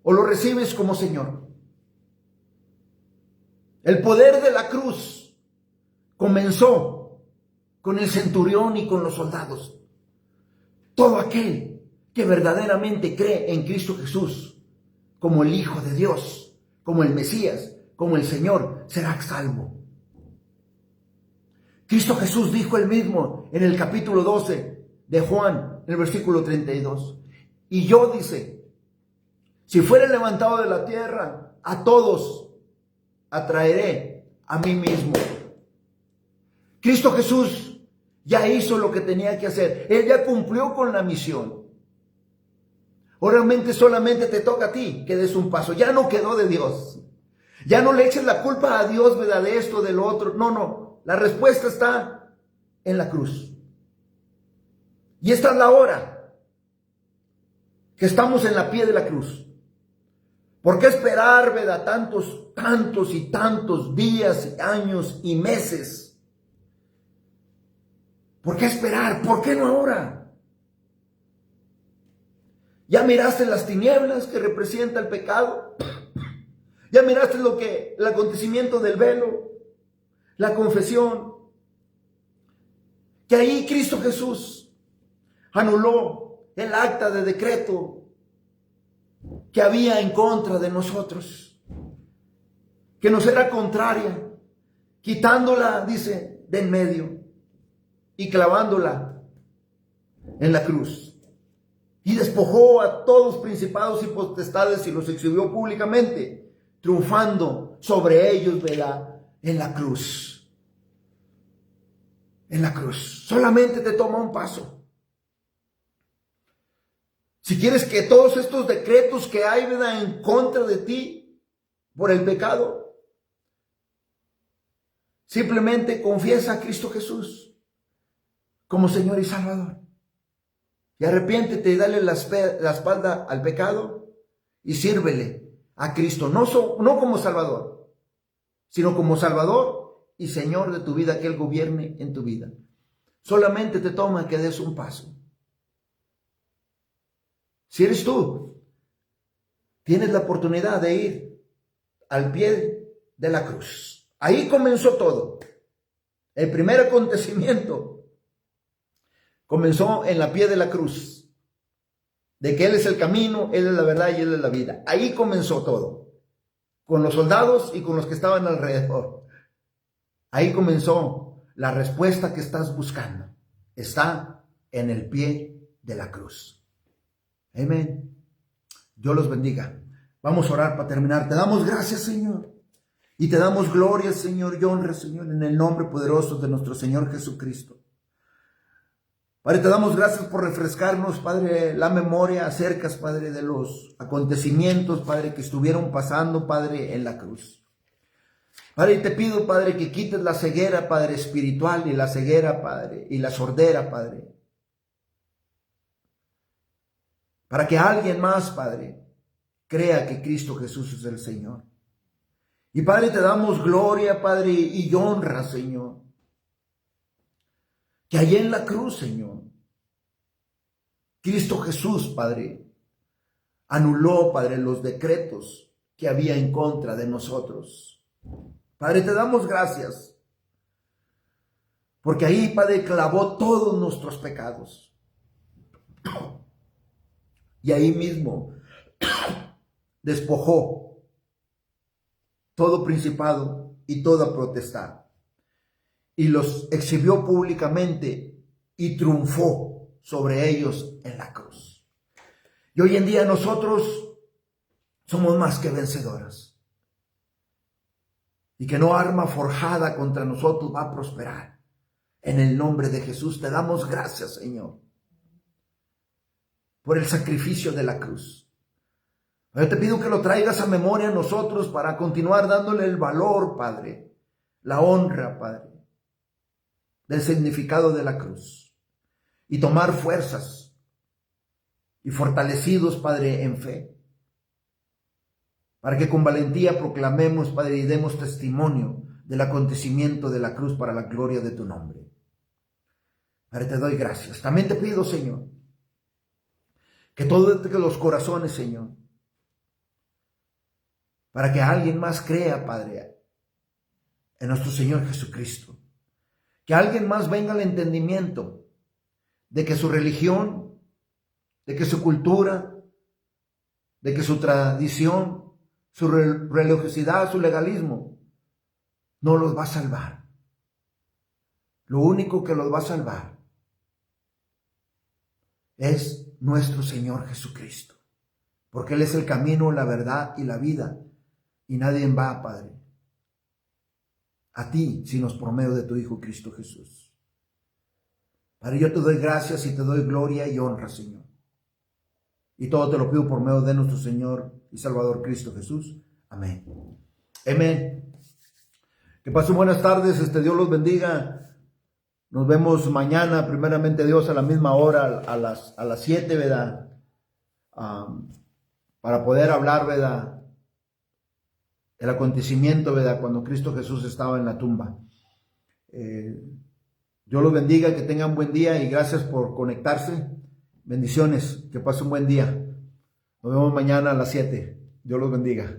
o lo recibes como Señor. El poder de la cruz comenzó con el centurión y con los soldados. Todo aquel que verdaderamente cree en Cristo Jesús como el Hijo de Dios, como el Mesías, como el Señor, será salvo. Cristo Jesús dijo él mismo en el capítulo 12 de Juan, en el versículo 32. Y yo, dice, si fuera levantado de la tierra a todos atraeré a mí mismo. Cristo Jesús ya hizo lo que tenía que hacer. Él ya cumplió con la misión. Realmente solamente te toca a ti que des un paso. Ya no quedó de Dios. Ya no le eches la culpa a Dios, ¿verdad? De esto, del otro. No. La respuesta está en la cruz. Y esta es la hora que estamos en la pie de la cruz. ¿Por qué esperar, verdad? Tantos y tantos días, años y meses? ¿Por qué esperar? ¿Por qué no ahora? ¿Ya miraste las tinieblas que representa el pecado? ¿Ya miraste el acontecimiento del velo? La confesión. Que ahí Cristo Jesús anuló el acta de decreto que había en contra de nosotros, que nos era contraria, quitándola, dice, de en medio y clavándola en la cruz. Y despojó a todos principados y potestades y los exhibió públicamente, triunfando sobre ellos, ¿verdad? En la cruz. En la cruz. Solamente te toma un paso. Si quieres que todos estos decretos que hay, ¿verdad?, en contra de ti por el pecado, simplemente confiesa a Cristo Jesús como Señor y Salvador. Y arrepiéntete y dale la espalda al pecado y sírvele a Cristo, no como Salvador, sino como Salvador y Señor de tu vida, que Él gobierne en tu vida. Solamente te toma que des un paso. Si eres tú, tienes la oportunidad de ir al pie de la cruz. Ahí comenzó todo. El primer acontecimiento comenzó en la pie de la cruz. De que Él es el camino, Él es la verdad y Él es la vida. Ahí comenzó todo. Con los soldados y con los que estaban alrededor. Ahí comenzó la respuesta que estás buscando. Está en el pie de la cruz. Amén. Dios los bendiga. Vamos a orar para terminar. Te damos gracias, Señor. Y te damos gloria, Señor, y honra, Señor, en el nombre poderoso de nuestro Señor Jesucristo. Padre, te damos gracias por refrescarnos, Padre, la memoria acerca, Padre, de los acontecimientos, Padre, que estuvieron pasando, Padre, en la cruz. Padre, y te pido, Padre, que quites la ceguera, Padre, espiritual, y la ceguera, Padre, y la sordera, Padre. Para que alguien más, Padre, crea que Cristo Jesús es el Señor. Y Padre, te damos gloria, Padre, y honra, Señor. Que allí en la cruz, Señor, Cristo Jesús, Padre, anuló, Padre, los decretos que había en contra de nosotros. Padre, te damos gracias. Porque ahí, Padre, clavó todos nuestros pecados. Y ahí mismo despojó todo principado y toda potestad. Y los exhibió públicamente y triunfó sobre ellos en la cruz. Y hoy en día nosotros somos más que vencedoras. Y que no arma forjada contra nosotros va a prosperar. En el nombre de Jesús te damos gracias, Señor, por el sacrificio de la cruz. Yo te pido que lo traigas a memoria a nosotros para continuar dándole el valor, Padre, la honra, Padre, del significado de la cruz. Y tomar fuerzas y fortalecidos, Padre, en fe. Para que con valentía proclamemos, Padre, y demos testimonio del acontecimiento de la cruz para la gloria de tu nombre. Padre, te doy gracias. También te pido, Señor, que todos los corazones, Señor, para que alguien más crea, Padre, en nuestro Señor Jesucristo. Que alguien más venga al entendimiento de que su religión, de que su cultura, de que su tradición, su religiosidad, su legalismo, no los va a salvar. Lo único que los va a salvar es nuestro Señor Jesucristo. Porque Él es el camino, la verdad y la vida. Y nadie va, Padre, a ti, sino por medio de tu Hijo Cristo Jesús. Padre, yo te doy gracias y te doy gloria y honra, Señor. Y todo te lo pido por medio de nuestro Señor y Salvador Cristo Jesús. Amén. Amén. Que pasen buenas tardes, Dios los bendiga. Nos vemos mañana, primeramente Dios, a la misma hora, a las 7, ¿verdad? Para poder hablar, ¿verdad? El acontecimiento, ¿verdad? Cuando Cristo Jesús estaba en la tumba. Dios los bendiga, que tengan buen día y gracias por conectarse. Bendiciones, que pasen un buen día. Nos vemos mañana a las 7. Dios los bendiga.